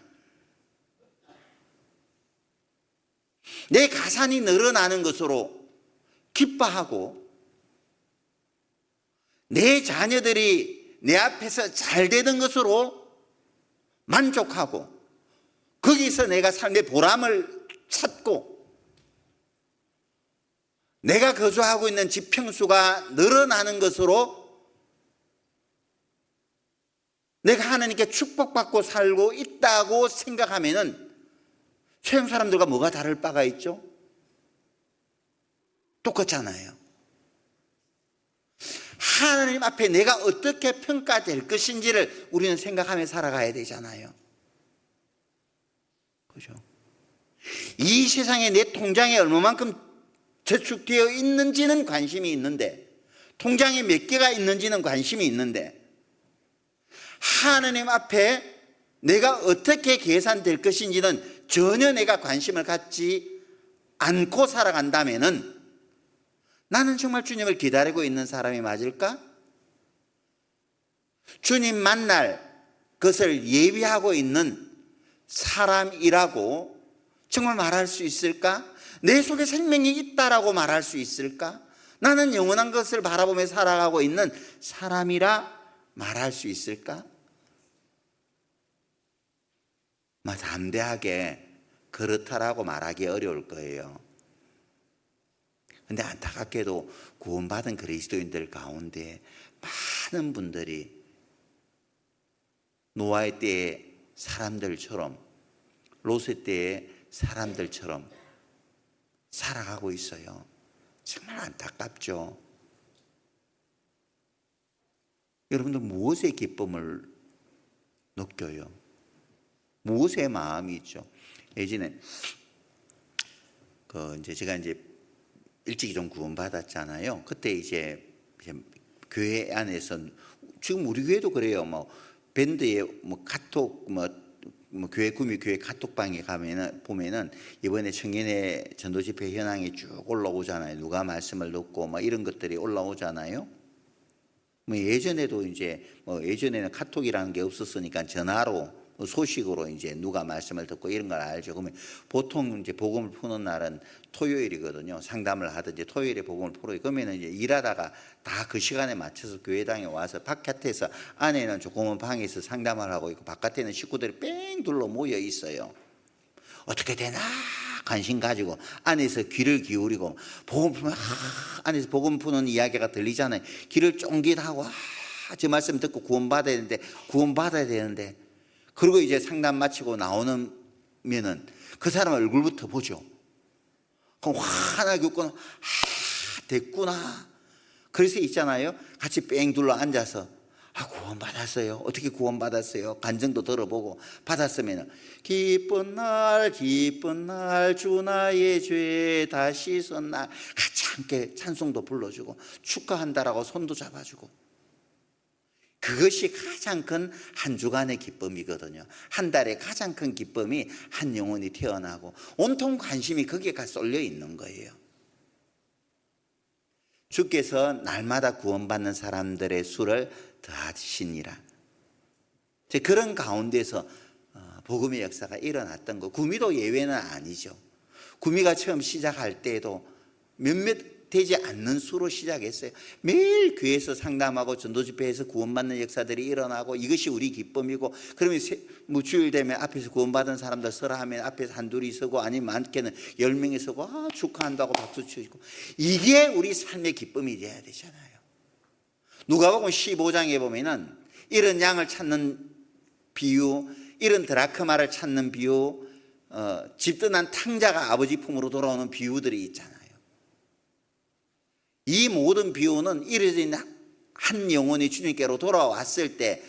내 가산이 늘어나는 것으로 기뻐하고 내 자녀들이 내 앞에서 잘 되는 것으로 만족하고 거기서 내가 삶의 보람을 찾고 내가 거주하고 있는 집 평수가 늘어나는 것으로 내가 하나님께 축복받고 살고 있다고 생각하면은 세상 사람들과 뭐가 다를 바가 있죠? 똑같잖아요. 하나님 앞에 내가 어떻게 평가될 것인지를 우리는 생각하며 살아가야 되잖아요. 그죠? 이 세상에 내 통장에 얼마만큼 저축되어 있는지는 관심이 있는데, 통장에 몇 개가 있는지는 관심이 있는데, 하나님 앞에 내가 어떻게 계산될 것인지는 전혀 내가 관심을 갖지 않고 살아간다면은 나는 정말 주님을 기다리고 있는 사람이 맞을까? 주님 만날 것을 예비하고 있는 사람이라고 정말 말할 수 있을까? 내 속에 생명이 있다라고 말할 수 있을까? 나는 영원한 것을 바라보며 살아가고 있는 사람이라 말할 수 있을까? 담대하게 그렇다라고 말하기 어려울 거예요. 그런데 안타깝게도 구원받은 그리스도인들 가운데 많은 분들이 노아의 때의 사람들처럼, 롯의 때의 사람들처럼 살아가고 있어요. 정말 안타깝죠. 여러분들 무엇의 기쁨을 느껴요? 무엇의 마음이 있죠? 예전에 제가 일찍이 좀 구원받았잖아요. 그때 이제 교회 안에서, 지금 우리 교회도 그래요. 밴드에 카톡 교회 구미 교회 카톡방에 보면은 이번에 청년의 전도 집회 현황이 쭉 올라오잖아요. 누가 말씀을 듣고 이런 것들이 올라오잖아요. 예전에도 예전에는 카톡이라는 게 없었으니까 전화로 소식으로 누가 말씀을 듣고 이런 걸 알죠. 그러면 보통 복음을 푸는 날은 토요일이거든요. 상담을 하든지 토요일에 복음을 풀어요. 그러면 일하다가 다 그 시간에 맞춰서 교회당에 와서 바깥에서, 안에는 조그만 방에서 상담을 하고 있고 바깥에는 식구들이 뺑 둘러 모여 있어요. 어떻게 되나 관심 가지고 안에서 귀를 기울이고 복음 풀면 안에서 복음 푸는 이야기가 들리잖아요. 귀를 쫑깃하고 저 말씀 듣고 구원받아야 되는데 그리고 이제 상담 마치고 나오면은 그 사람 얼굴부터 보죠. 그럼 환하게 웃고 됐구나. 그래서 있잖아요, 같이 뺑 둘러 앉아서 구원받았어요. 어떻게 구원받았어요? 간증도 들어보고 받았으면 기쁜 날 주 나의 죄 다 씻은 날 같이 함께 찬송도 불러주고 축하한다라고 손도 잡아주고, 그것이 가장 큰 한 주간의 기쁨이거든요. 한 달에 가장 큰 기쁨이 한 영혼이 태어나고 온통 관심이 거기에 쏠려 있는 거예요. 주께서 날마다 구원받는 사람들의 수를 더하시니라. 그런 가운데서 복음의 역사가 일어났던 거, 구미도 예외는 아니죠. 구미가 처음 시작할 때에도 몇몇 되지 않는 수로 시작했어요. 매일 교회에서 상담하고 전도집회에서 구원받는 역사들이 일어나고, 이것이 우리 기쁨이고, 그러면 주일 되면 앞에서 구원받은 사람들 서라 하면 앞에서 한둘이 서고, 아니면 많게는 10명이 서고 축하한다고 박수 치고, 이게 우리 삶의 기쁨이 돼야 되잖아요. 누가복음 15장에 보면은 이런 양을 찾는 비유, 이런 드라크마를 찾는 비유, 집 떠난 탕자가 아버지 품으로 돌아오는 비유들이 있잖아요. 이 모든 비유는 이르진 한 영혼이 주님께로 돌아왔을 때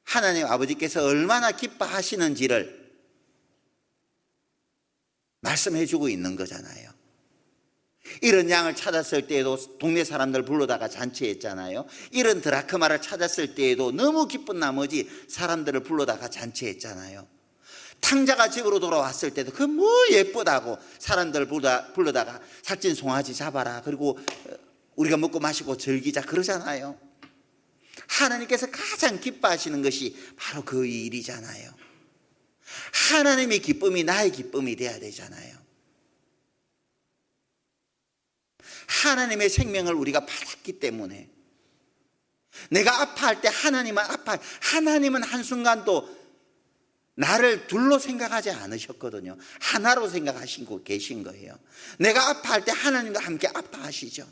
하나님 아버지께서 얼마나 기뻐하시는지를 말씀해 주고 있는 거잖아요. 이런 양을 찾았을 때에도 동네 사람들 불러다가 잔치했잖아요. 이런 드라크마를 찾았을 때에도 너무 기쁜 나머지 사람들을 불러다가 잔치했잖아요. 탕자가 집으로 돌아왔을 때도 그 뭐 예쁘다고 사람들 불러다가 살찐 송아지 잡아라, 그리고 우리가 먹고 마시고 즐기자 그러잖아요. 하나님께서 가장 기뻐하시는 것이 바로 그 일이잖아요. 하나님의 기쁨이 나의 기쁨이 돼야 되잖아요. 하나님의 생명을 우리가 받았기 때문에, 내가 아파할 때 하나님은 하나님은 한순간도 나를 둘로 생각하지 않으셨거든요. 하나로 생각하시고 계신 거예요. 내가 아파할 때 하나님도 함께 아파하시죠.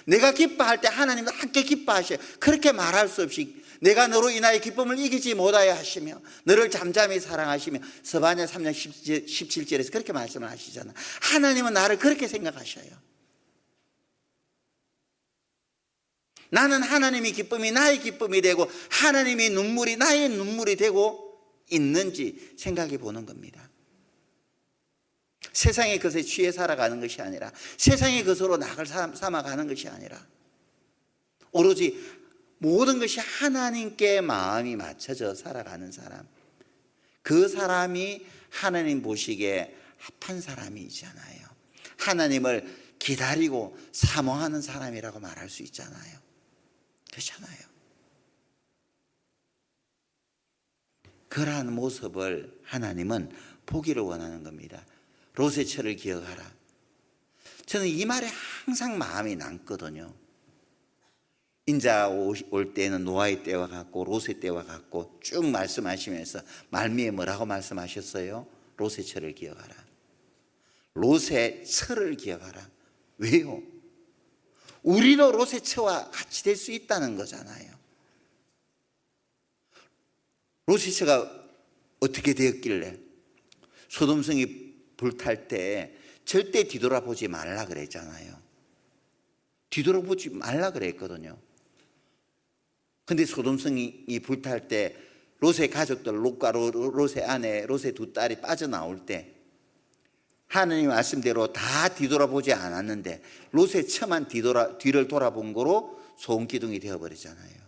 내가 기뻐할 때 하나님도 함께 기뻐하셔요. 그렇게 말할 수 없이 내가 너로 인하여 기쁨을 이기지 못하여 하시며 너를 잠잠히 사랑하시며, 스바냐 3장 17절에서 그렇게 말씀을 하시잖아요. 하나님은 나를 그렇게 생각하셔요. 나는 하나님의 기쁨이 나의 기쁨이 되고 하나님의 눈물이 나의 눈물이 되고 있는지 생각해 보는 겁니다. 세상의 것에 취해 살아가는 것이 아니라, 세상의 것으로 낙을 삼아가는 것이 아니라, 오로지 모든 것이 하나님께 마음이 맞춰져 살아가는 사람, 그 사람이 하나님 보시기에 합한 사람이잖아요. 하나님을 기다리고 사모하는 사람이라고 말할 수 있잖아요. 그렇잖아요. 그러한 모습을 하나님은 보기를 원하는 겁니다. 롯의 철을 기억하라. 저는 이 말에 항상 마음이 남거든요. 인자 올 때는 노아의 때와 같고 롯의 때와 같고 쭉 말씀하시면서 말미에 뭐라고 말씀하셨어요? 롯의 철을 기억하라. 롯의 철을 기억하라. 왜요? 우리도 롯의 처와 같이 될 수 있다는 거잖아요. 롯의 처가 어떻게 되었길래? 소돔성이 불탈 때 절대 뒤돌아보지 말라 그랬잖아요. 뒤돌아보지 말라 그랬거든요. 근데 소돔성이 불탈 때 롯의 가족들, 롯과 롯의 아내, 롯의 두 딸이 빠져나올 때 하나님 말씀대로 다 뒤돌아보지 않았는데 롯의 처만 뒤를 돌아본 거로 소음기둥이 되어버리잖아요.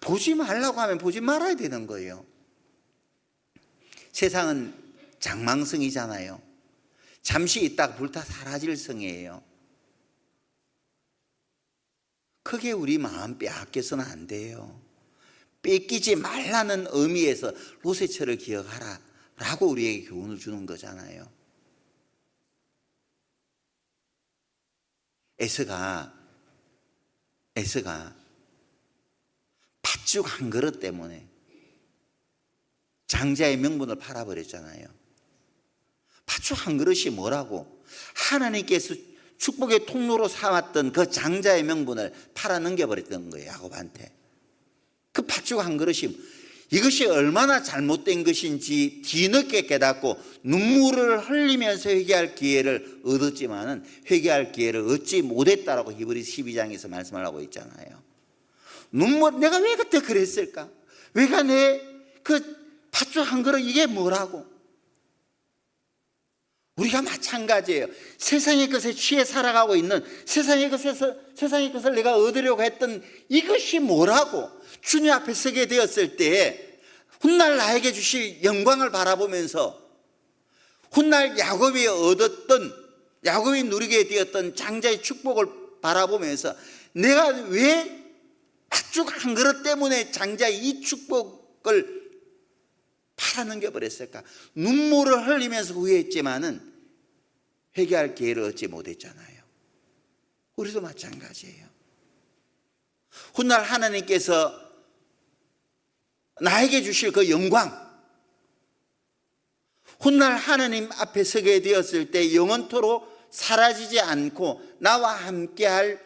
보지 말라고 하면 보지 말아야 되는 거예요. 세상은 장망성이잖아요. 잠시 있다가 불타 사라질 성이에요. 그게 우리 마음 빼앗겨서는 안 돼요. 뺏기지 말라는 의미에서 롯의 철을 기억하라 라고 우리에게 교훈을 주는 거잖아요. 에서가 팥죽 한 그릇 때문에 장자의 명분을 팔아버렸잖아요. 팥죽 한 그릇이 뭐라고? 하나님께서 축복의 통로로 삼았던 그 장자의 명분을 팔아 넘겨버렸던 거예요, 야곱한테. 그 팥죽 한 그릇이 이것이 얼마나 잘못된 것인지 뒤늦게 깨닫고 눈물을 흘리면서 회개할 기회를 얻었지만은 회개할 기회를 얻지 못했다라고 히브리서 12장에서 말씀을 하고 있잖아요. 내가 왜 그때 그랬을까? 왜가 내 그 팥죽 한 그릇 이게 뭐라고? 우리가 마찬가지예요. 세상의 것에 취해 살아가고 있는 세상의 것을 내가 얻으려고 했던 이것이 뭐라고? 주님 앞에 서게 되었을 때 훗날 나에게 주실 영광을 바라보면서 훗날 야곱이 누리게 되었던 장자의 축복을 바라보면서 내가 왜 팥죽 한 그릇 때문에 장자의 이 축복을 팔아넘겨 버렸을까? 눈물을 흘리면서 후회했지만은 회개할 기회를 얻지 못했잖아요. 우리도 마찬가지예요. 훗날 하나님께서 나에게 주실 그 영광, 훗날 하나님 앞에 서게 되었을 때 영원토록 사라지지 않고 나와 함께할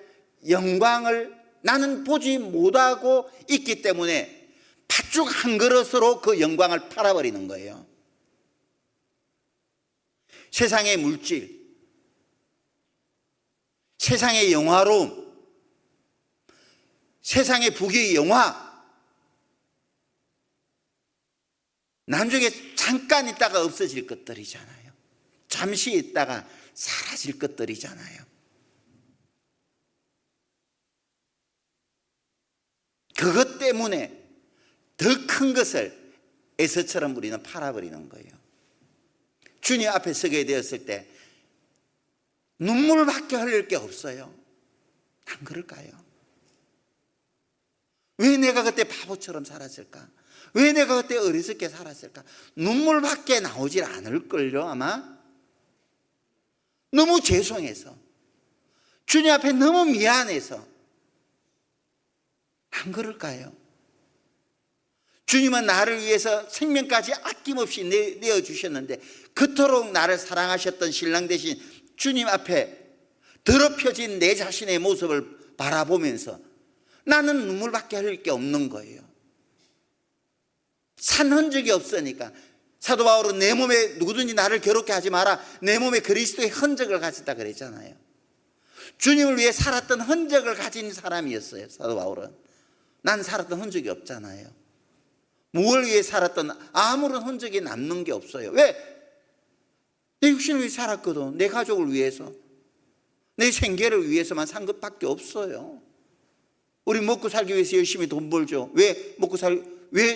영광을 나는 보지 못하고 있기 때문에 팥죽 한 그릇으로 그 영광을 팔아버리는 거예요. 세상의 물질, 세상의 영화로움, 세상의 부귀의 영화, 나중에 잠깐 있다가 없어질 것들이잖아요. 잠시 있다가 사라질 것들이잖아요. 그것 때문에 더 큰 것을 에서처럼 우리는 팔아버리는 거예요. 주님 앞에 서게 되었을 때 눈물밖에 흘릴 게 없어요. 안 그럴까요? 왜 내가 그때 바보처럼 살았을까? 왜 내가 그때 어리석게 살았을까? 눈물밖에 나오질 않을걸요, 아마? 너무 죄송해서, 주님 앞에 너무 미안해서. 안 그럴까요? 주님은 나를 위해서 생명까지 아낌없이 내어주셨는데 그토록 나를 사랑하셨던 신랑 되신 주님 앞에 더럽혀진 내 자신의 모습을 바라보면서 나는 눈물밖에 흘릴 게 없는 거예요. 산 흔적이 없으니까. 사도 바울은 내 몸에 누구든지 나를 괴롭게 하지 마라, 내 몸에 그리스도의 흔적을 가졌다 그랬잖아요. 주님을 위해 살았던 흔적을 가진 사람이었어요. 사도 바울은. 난 살았던 흔적이 없잖아요. 무엇을 위해 살았던 아무런 흔적이 남는 게 없어요. 왜? 내 육신을 위해 살았거든. 내 가족을 위해서, 내 생계를 위해서만 산 것밖에 없어요. 우리 먹고 살기 위해서 열심히 돈 벌죠. 왜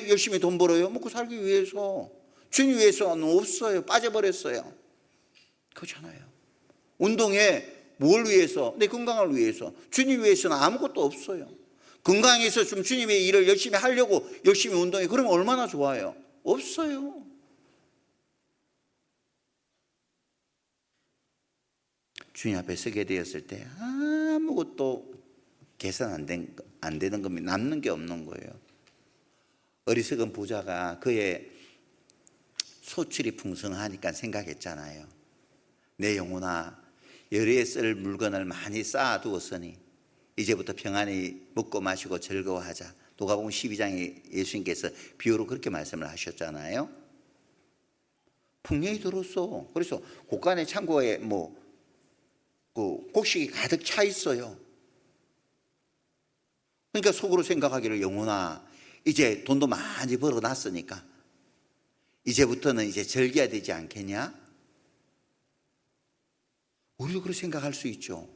열심히 돈 벌어요? 먹고 살기 위해서. 주님 위해서는 없어요. 빠져버렸어요. 그렇잖아요. 운동해. 뭘 위해서? 내 건강을 위해서. 주님 위해서는 아무것도 없어요. 건강해서 좀 주님의 일을 열심히 하려고 열심히 운동해. 그러면 얼마나 좋아요? 없어요. 주님 앞에 서게 되었을 때 아무것도 계산 안 되는 겁니다. 남는 게 없는 거예요. 어리석은 부자가 그의 소출이 풍성하니까 생각했잖아요. 내 영혼아, 열의에 쓸 물건을 많이 쌓아두었으니 이제부터 평안히 먹고 마시고 즐거워하자. 누가복음 12장에 예수님께서 비유로 그렇게 말씀을 하셨잖아요. 풍년이 들었어. 그래서 곳간의 창고에 곡식이 가득 차 있어요. 그러니까 속으로 생각하기를, 영혼아, 이제 돈도 많이 벌어놨으니까 이제부터는 이제 즐겨야 되지 않겠냐? 우리도 그렇게 생각할 수 있죠.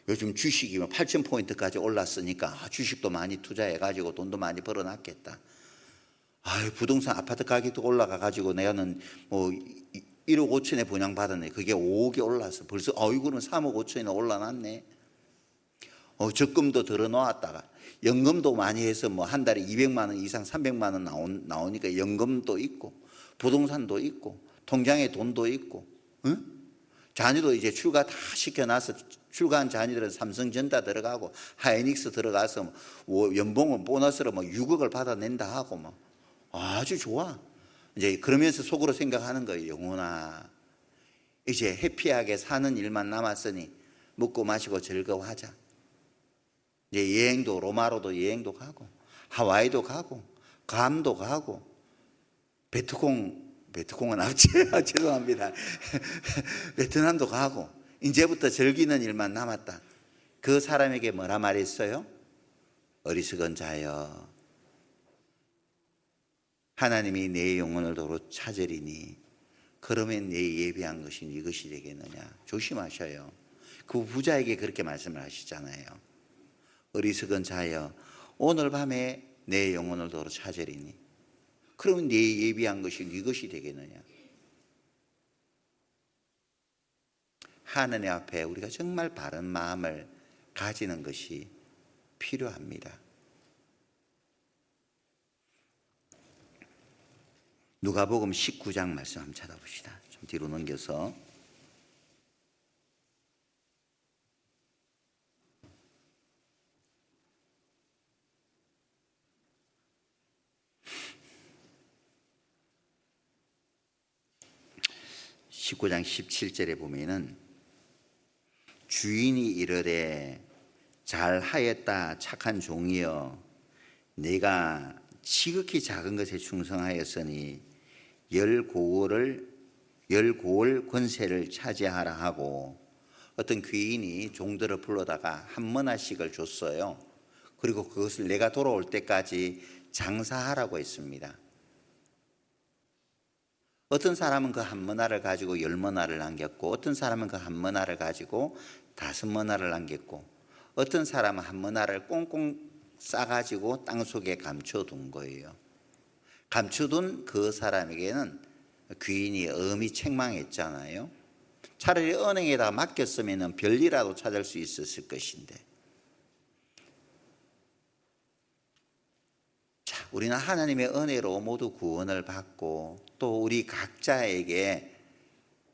요즘 주식이 8,000포인트까지 올랐으니까 주식도 많이 투자해가지고 돈도 많이 벌어놨겠다. 부동산 아파트 가격도 올라가가지고 내가는 1억 5천에 분양받았네. 그게 5억이 올랐어. 벌써 이거는 3억 5천이나 올라놨네. 적금도 들어놓았다가 연금도 많이 해서 한 달에 200만 원 이상 300만 원 나오니까 연금도 있고 부동산도 있고 통장에 돈도 있고, 응? 자녀도 이제 출가 다 시켜놔서 출가한 자녀들은 삼성전자 들어가고 하이닉스 들어가서 연봉은 보너스로 6억을 받아낸다 하고 아주 좋아. 이제 그러면서 속으로 생각하는 거예요. 영혼아, 이제 해피하게 사는 일만 남았으니 먹고 마시고 즐거워하자. 이제 여행도 로마로도 여행도 가고 하와이도 가고 괌도 가고 베트콩은 앞지요. 죄송합니다. 베트남도 가고 이제부터 즐기는 일만 남았다. 그 사람에게 뭐라 말했어요? 어리석은 자여, 하나님이 내 영혼을 도로 찾으리니 그러면 내 예비한 것이 이것이 되겠느냐. 조심하셔요. 그 부자에게 그렇게 말씀을 하시잖아요. 어리석은 자여, 오늘 밤에 내 영혼을 도로 찾으리니 그러면 내 예비한 것이 이것이 되겠느냐. 하나님 앞에 우리가 정말 바른 마음을 가지는 것이 필요합니다. 누가복음 19장 말씀 한번 찾아봅시다. 좀 뒤로 넘겨서. (19장 17절에) 보면은 주인이 이르되 잘하였다 착한 종이여, 내가 지극히 작은 것에 충성하였으니 열 고을 권세를 차지하라 하고, 어떤 귀인이 종들을 불러다가 한 머나씩을 줬어요. 그리고 그것을 내가 돌아올 때까지 장사하라고 했습니다. 어떤 사람은 그 한 머나를 가지고 10머나를 남겼고, 어떤 사람은 그 한 머나를 가지고 5머나를 남겼고, 어떤 사람은 한 머나를 꽁꽁 싸가지고 땅속에 감춰둔 거예요. 감춰둔 그 사람에게는 귀인이 엄히 책망했잖아요. 차라리 은행에다 맡겼으면 별이라도 찾을 수 있었을 것인데. 자, 우리는 하나님의 은혜로 모두 구원을 받고 또 우리 각자에게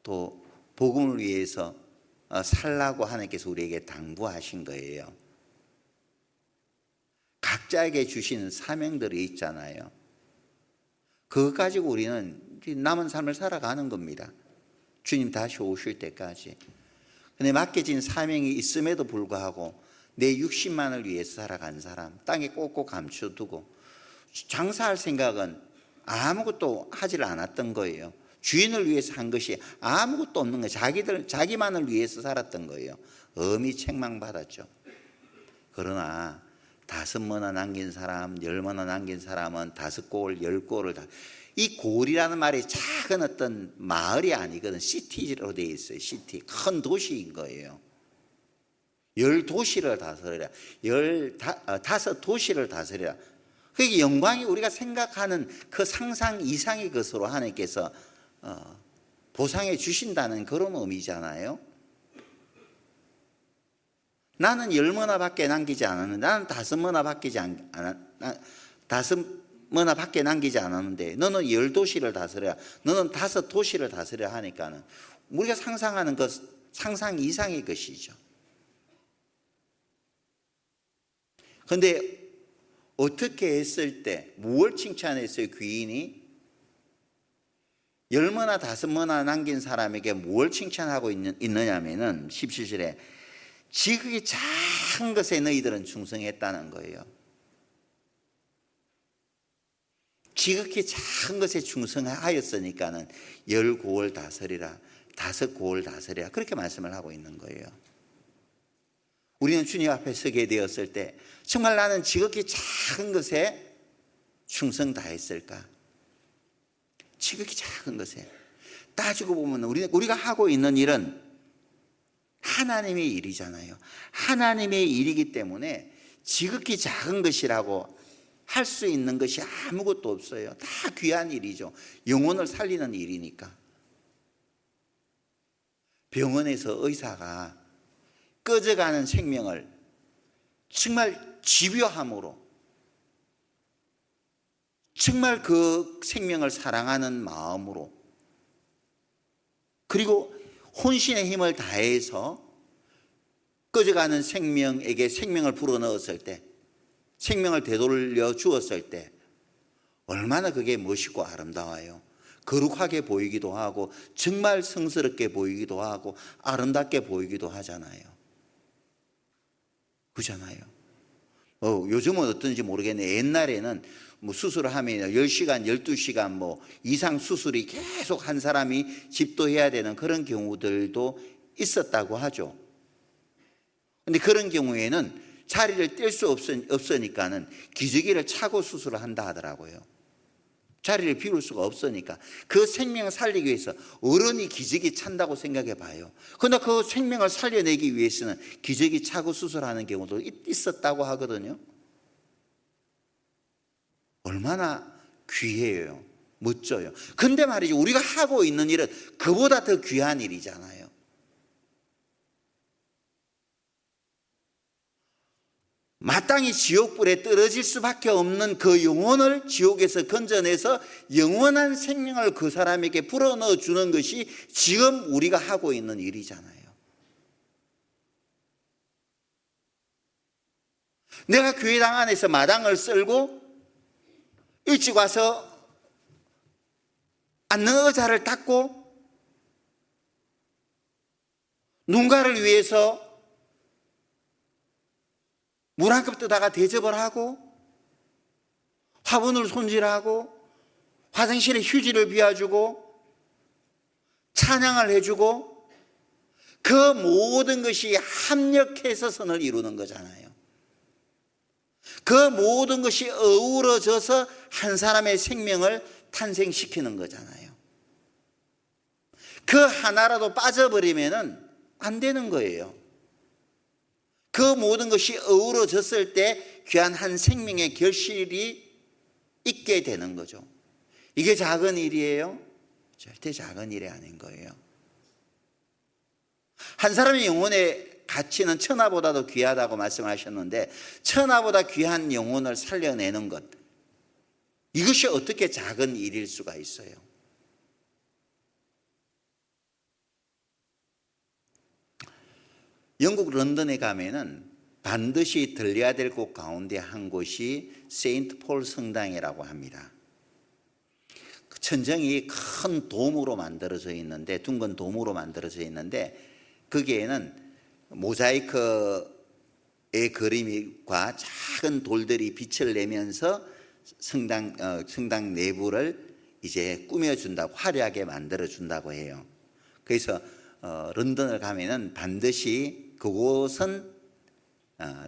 또 복음을 위해서 살라고 하나님께서 우리에게 당부하신 거예요. 각자에게 주신 사명들이 있잖아요. 그것 가지고 우리는 남은 삶을 살아가는 겁니다. 주님 다시 오실 때까지. 근데 맡겨진 사명이 있음에도 불구하고 내 60만을 위해서 살아간 사람, 땅에 꼭꼭 감춰두고 장사할 생각은 아무것도 하질 않았던 거예요. 주인을 위해서 한 것이 아무것도 없는 거예요. 자기만을 위해서 살았던 거예요. 엄히 책망받았죠. 그러나 5머나 남긴 사람, 10머나 남긴 사람은 5골, 10골을 다. 이 골이라는 말이 작은 어떤 마을이 아니거든. 시티로 되어 있어요. 시티, 큰 도시인 거예요. 10도시를 다스려라. 15도시를 다스려라. 그게 영광이 우리가 생각하는 그 상상 이상의 것으로 하나님께서 보상해 주신다는 그런 의미잖아요. 나는 10머나밖에 남기지 않았는데, 나는 5머나밖에 남기지 않았는데 너는 10도시를 다스려라, 너는 5도시를 다스려야 하니까는 우리가 상상하는 것, 상상 이상의 것이죠. 그런데 어떻게 했을 때, 무엇을 칭찬했어요? 귀인이 10머나 5머나 남긴 사람에게 뭘 칭찬하고 있느냐면은 17절에 지극히 작은 것에 너희들은 충성했다는 거예요. 지극히 작은 것에 충성하였으니까는 10고을 다스리라, 5고을 다스리라, 그렇게 말씀을 하고 있는 거예요. 우리는 주님 앞에 서게 되었을 때 정말 나는 지극히 작은 것에 충성 다했을까? 지극히 작은 것에. 따지고 보면 우리가 하고 있는 일은 하나님의 일이잖아요. 하나님의 일이기 때문에 지극히 작은 것이라고 할 수 있는 것이 아무것도 없어요. 다 귀한 일이죠. 영혼을 살리는 일이니까. 병원에서 의사가 꺼져가는 생명을 정말 집요함으로, 정말 그 생명을 사랑하는 마음으로, 그리고 혼신의 힘을 다해서 꺼져가는 생명에게 생명을 불어넣었을 때, 생명을 되돌려 주었을 때 얼마나 그게 멋있고 아름다워요. 거룩하게 보이기도 하고 정말 성스럽게 보이기도 하고 아름답게 보이기도 하잖아요. 그잖아요. 요즘은 어떤지 모르겠네. 옛날에는 뭐 수술을 하면 10시간, 12시간 뭐 이상 수술이 계속 한 사람이 집도해야 되는 그런 경우들도 있었다고 하죠. 근데 그런 경우에는 자리를 뗄 수 없으니까는 기저귀를 차고 수술을 한다 하더라고요. 자리를 비울 수가 없으니까. 그 생명을 살리기 위해서 어른이 기저귀 찬다고 생각해 봐요. 그러나 그 생명을 살려내기 위해서는 기저귀 차고 수술하는 경우도 있었다고 하거든요. 얼마나 귀해요. 멋져요. 근데 말이죠, 우리가 하고 있는 일은 그보다 더 귀한 일이잖아요. 마땅히 지옥불에 떨어질 수밖에 없는 그 영혼을 지옥에서 건져내서 영원한 생명을 그 사람에게 불어넣어 주는 것이 지금 우리가 하고 있는 일이잖아요. 내가 교회당 안에서 마당을 썰고 일찍 와서 앉는 의자를 닦고 누군가를 위해서 물 한 컵 뜨다가 대접을 하고 화분을 손질하고 화장실에 휴지를 비워주고 찬양을 해주고 그 모든 것이 합력해서 선을 이루는 거잖아요. 그 모든 것이 어우러져서 한 사람의 생명을 탄생시키는 거잖아요. 그 하나라도 빠져버리면 안 되는 거예요. 그 모든 것이 어우러졌을 때 귀한 한 생명의 결실이 있게 되는 거죠. 이게 작은 일이에요? 절대 작은 일이 아닌 거예요. 한 사람의 영혼의 가치는 천하보다도 귀하다고 말씀하셨는데 천하보다 귀한 영혼을 살려내는 것, 이것이 어떻게 작은 일일 수가 있어요? 영국 런던에 가면은 반드시 들려야 될 곳 가운데 한 곳이 세인트 폴 성당이라고 합니다. 천정이 큰 돔으로 만들어져 있는데, 둥근 돔으로 만들어져 있는데 거기에는 모자이크의 그림과 작은 돌들이 빛을 내면서 성당 내부를 이제 꾸며준다고, 화려하게 만들어준다고 해요. 그래서 런던을 가면은 반드시 그곳은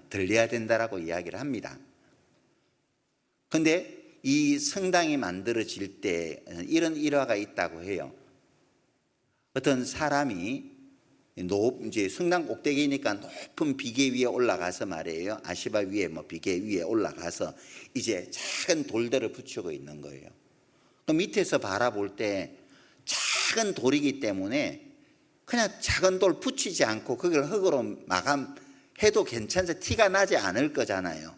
들려야 된다라고 이야기를 합니다. 그런데 이 성당이 만들어질 때 이런 일화가 있다고 해요. 어떤 사람이 이제 성당 꼭대기니까 높은 비계 위에 올라가서 말이에요. 아시바 위에 비계 위에 올라가서 이제 작은 돌들을 붙이고 있는 거예요. 그 밑에서 바라볼 때 작은 돌이기 때문에 그냥 작은 돌 붙이지 않고 그걸 흙으로 마감해도 괜찮아서 티가 나지 않을 거잖아요.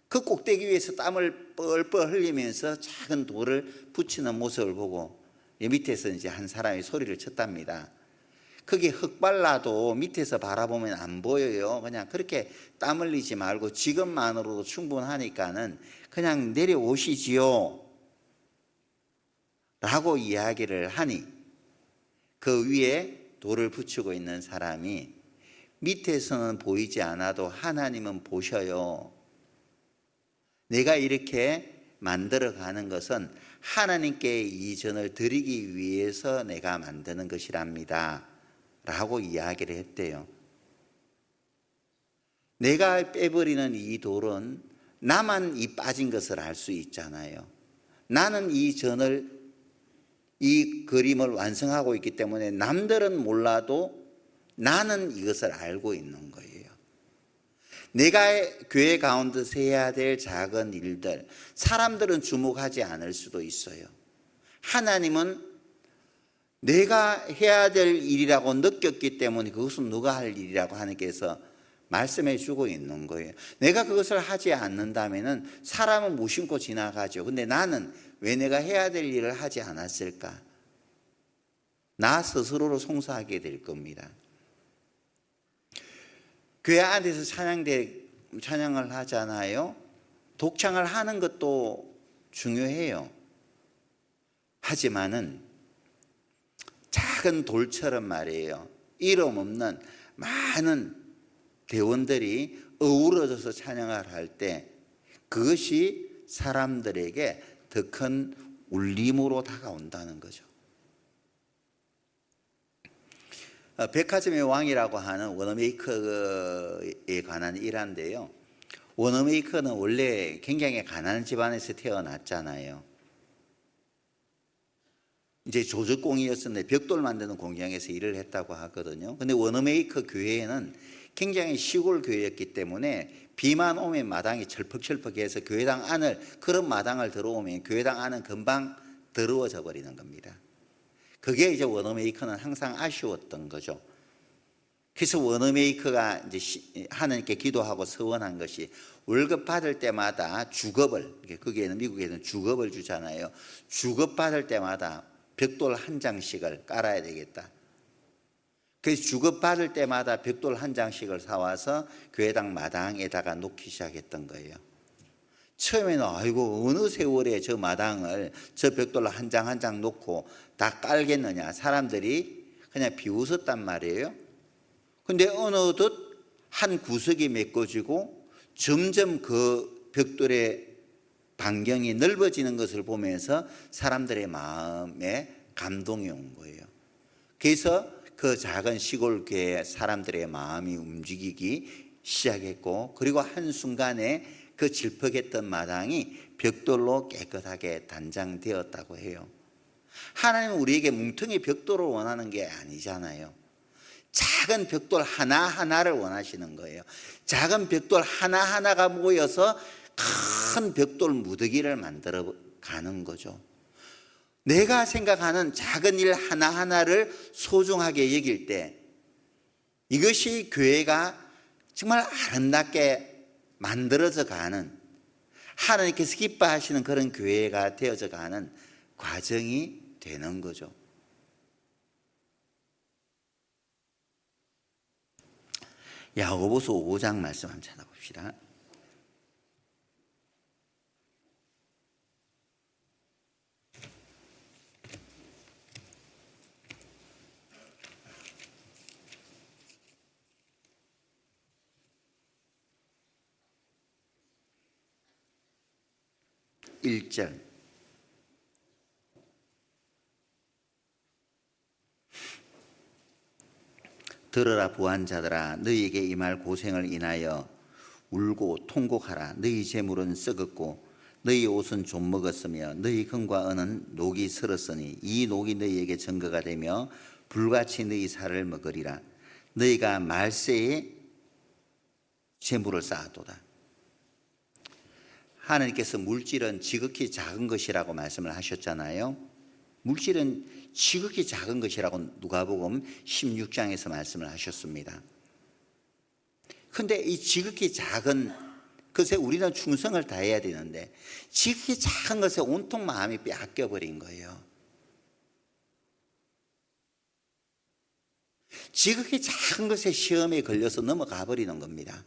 그 꼭대기 위에서 땀을 뻘뻘 흘리면서 작은 돌을 붙이는 모습을 보고 밑에서 이제 한 사람이 소리를 쳤답니다. 그게 흙 발라도 밑에서 바라보면 안 보여요. 그냥 그렇게 땀 흘리지 말고 지금만으로도 충분하니까는 그냥 내려오시지요 라고 이야기를 하니 그 위에 돌을 붙이고 있는 사람이 밑에서는 보이지 않아도 하나님은 보셔요. 내가 이렇게 만들어가는 것은 하나님께 이전을 드리기 위해서 내가 만드는 것이랍니다 라고 이야기를 했대요. 내가 빼버리는 이 돌은 나만 이 빠진 것을 알 수 있잖아요. 나는 이 그림을 완성하고 있기 때문에 남들은 몰라도 나는 이것을 알고 있는 거예요. 내가 교회 가운데서 해야 될 작은 일들, 사람들은 주목하지 않을 수도 있어요. 하나님은 내가 해야 될 일이라고 느꼈기 때문에 그것은 누가 할 일이라고 하나님께서 말씀해 주고 있는 거예요. 내가 그것을 하지 않는다면 사람은 무심코 지나가죠. 근데 나는 왜 내가 해야 될 일을 하지 않았을까? 나 스스로로 송사하게 될 겁니다. 교회 안에서 찬양을 하잖아요. 독창을 하는 것도 중요해요. 하지만은 작은 돌처럼 말이에요. 이름 없는 많은 대원들이 어우러져서 찬양을 할 때 그것이 사람들에게 더 큰 울림으로 다가온다는 거죠. 백화점의 왕이라고 하는 워너메이커에 관한 일화인데요. 워너메이커는 원래 굉장히 가난한 집안에서 태어났잖아요. 이제 조직공이었었는데 벽돌 만드는 공장에서 일을 했다고 하거든요. 근데 워너메이커 교회는 굉장히 시골 교회였기 때문에 비만 오면 마당이 철퍽철퍽해서 교회당 안을, 그런 마당을 들어오면 교회당 안은 금방 더러워져 버리는 겁니다. 그게 이제 워너메이커는 항상 아쉬웠던 거죠. 그래서 워너메이커가 이제 하나님께 기도하고 서원한 것이 월급 받을 때마다 주급을, 거기에는 미국에는 주급을 주잖아요. 주급 받을 때마다 벽돌 한 장씩을 깔아야 되겠다. 그래서 주급 받을 때마다 벽돌 한 장씩을 사와서 교회당 마당에다가 놓기 시작했던 거예요. 처음에는 아이고 어느 세월에 저 마당을 저 벽돌로 한 장 한 장 놓고 다 깔겠느냐, 사람들이 그냥 비웃었단 말이에요. 근데 어느덧 한 구석이 메꿔지고 점점 그 벽돌의 반경이 넓어지는 것을 보면서 사람들의 마음에 감동이 온 거예요. 그래서 그 작은 시골 교회 사람들의 마음이 움직이기 시작했고, 그리고 한순간에 그 질퍽했던 마당이 벽돌로 깨끗하게 단장되었다고 해요. 하나님은 우리에게 뭉텅이 벽돌을 원하는 게 아니잖아요. 작은 벽돌 하나하나를 원하시는 거예요. 작은 벽돌 하나하나가 모여서 큰 벽돌 무더기를 만들어 가는 거죠. 내가 생각하는 작은 일 하나하나를 소중하게 여길 때 이것이 교회가 정말 아름답게 만들어져 가는, 하나님께서 기뻐하시는 그런 교회가 되어져 가는 과정이 되는 거죠. 야고보서 5장 말씀 한번 찾아봅시다. (1절) 들으라 부한자들아, 너희에게 임할 고생을 인하여 울고 통곡하라. 너희 재물은 썩었고 너희 옷은 좀 먹었으며 너희 금과 은은 녹이 슬었으니 이 녹이 너희에게 증거가 되며 불같이 너희 살을 먹으리라. 너희가 말세에 재물을 쌓아도다. 하나님께서 물질은 지극히 작은 것이라고 말씀을 하셨잖아요. 물질은 지극히 작은 것이라고 누가복음 16장에서 말씀을 하셨습니다. 그런데 이 지극히 작은 것에 우리는 충성을 다해야 되는데 지극히 작은 것에 온통 마음이 빼앗겨 버린 거예요. 지극히 작은 것에 시험에 걸려서 넘어가 버리는 겁니다.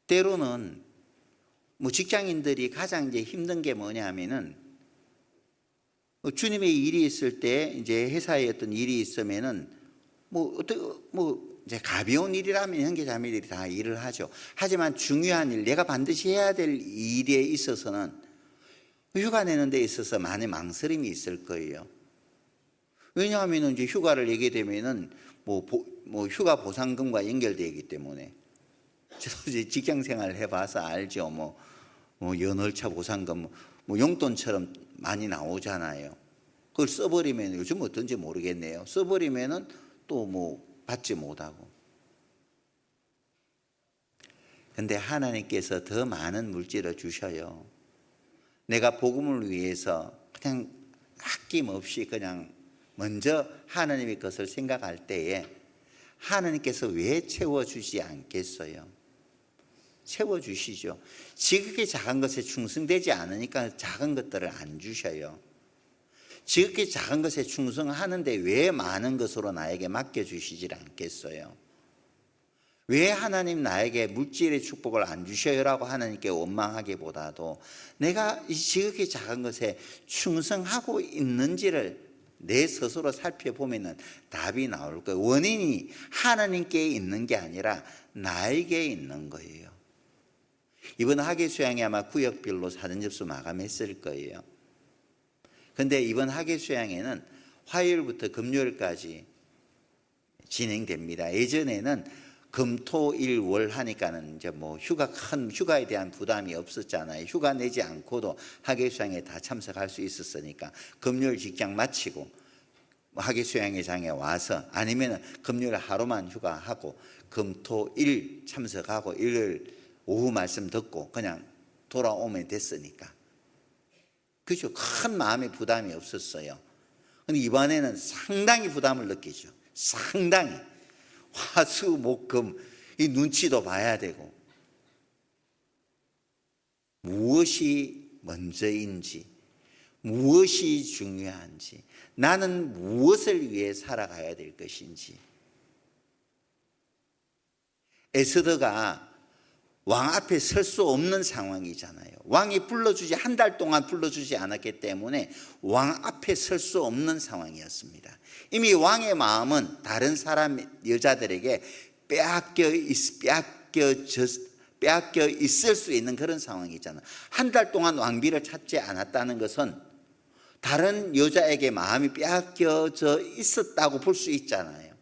때로는 직장인들이 가장 이제 힘든 게 뭐냐면은 주님의 일이 있을 때 이제 회사에 어떤 일이 있으면은 이제 가벼운 일이라면 형제자매들이 다 일을 하죠. 하지만 중요한 일, 내가 반드시 해야 될 일에 있어서는 휴가 내는 데 있어서 많은 망설임이 있을 거예요. 왜냐하면 이제 휴가를 내게 되면은 휴가 보상금과 연결되기 때문에. 저도 이제 직장 생활을 해봐서 알죠. 연월차 보상금, 용돈처럼 많이 나오잖아요. 그걸 써버리면, 요즘 어떤지 모르겠네요. 써버리면은 또 받지 못하고. 근데 하나님께서 더 많은 물질을 주셔요. 내가 복음을 위해서 그냥 아낌없이 그냥 먼저 하나님의 것을 생각할 때에 하나님께서 왜 채워주지 않겠어요? 채워주시죠. 지극히 작은 것에 충성되지 않으니까 작은 것들을 안 주셔요. 지극히 작은 것에 충성하는데 왜 많은 것으로 나에게 맡겨주시지 않겠어요? 왜 하나님 나에게 물질의 축복을 안 주셔요라고 하나님께 원망하기보다도 내가 이 지극히 작은 것에 충성하고 있는지를 내 스스로 살펴보면 답이 나올 거예요. 원인이 하나님께 있는 게 아니라 나에게 있는 거예요. 이번 학예 수양이 아마 구역별로 사전 접수 마감했을 거예요. 그런데 이번 학예 수양에는 화요일부터 금요일까지 진행됩니다. 예전에는 금, 토, 일, 월 하니까는 이제 뭐 큰 휴가에 대한 부담이 없었잖아요. 휴가 내지 않고도 학예 수양에 다 참석할 수 있었으니까 금요일 직장 마치고 학예 수양회장에 와서 아니면 금요일 하루만 휴가하고 금, 토, 일 참석하고 일요일 오후 말씀 듣고 그냥 돌아오면 됐으니까. 그죠? 큰 마음의 부담이 없었어요. 근데 이번에는 상당히 부담을 느끼죠. 상당히. 화, 수, 목, 금, 이 눈치도 봐야 되고 무엇이 먼저인지, 무엇이 중요한지, 나는 무엇을 위해 살아가야 될 것인지. 에스더가 왕 앞에 설 수 없는 상황이잖아요. 왕이 한 달 동안 불러주지 않았기 때문에 왕 앞에 설 수 없는 상황이었습니다. 이미 왕의 마음은 다른 사람 여자들에게 빼앗겨 있을 수 있는 그런 상황이잖아요. 한 달 동안 왕비를 찾지 않았다는 것은 다른 여자에게 마음이 빼앗겨져 있었다고 볼 수 있잖아요.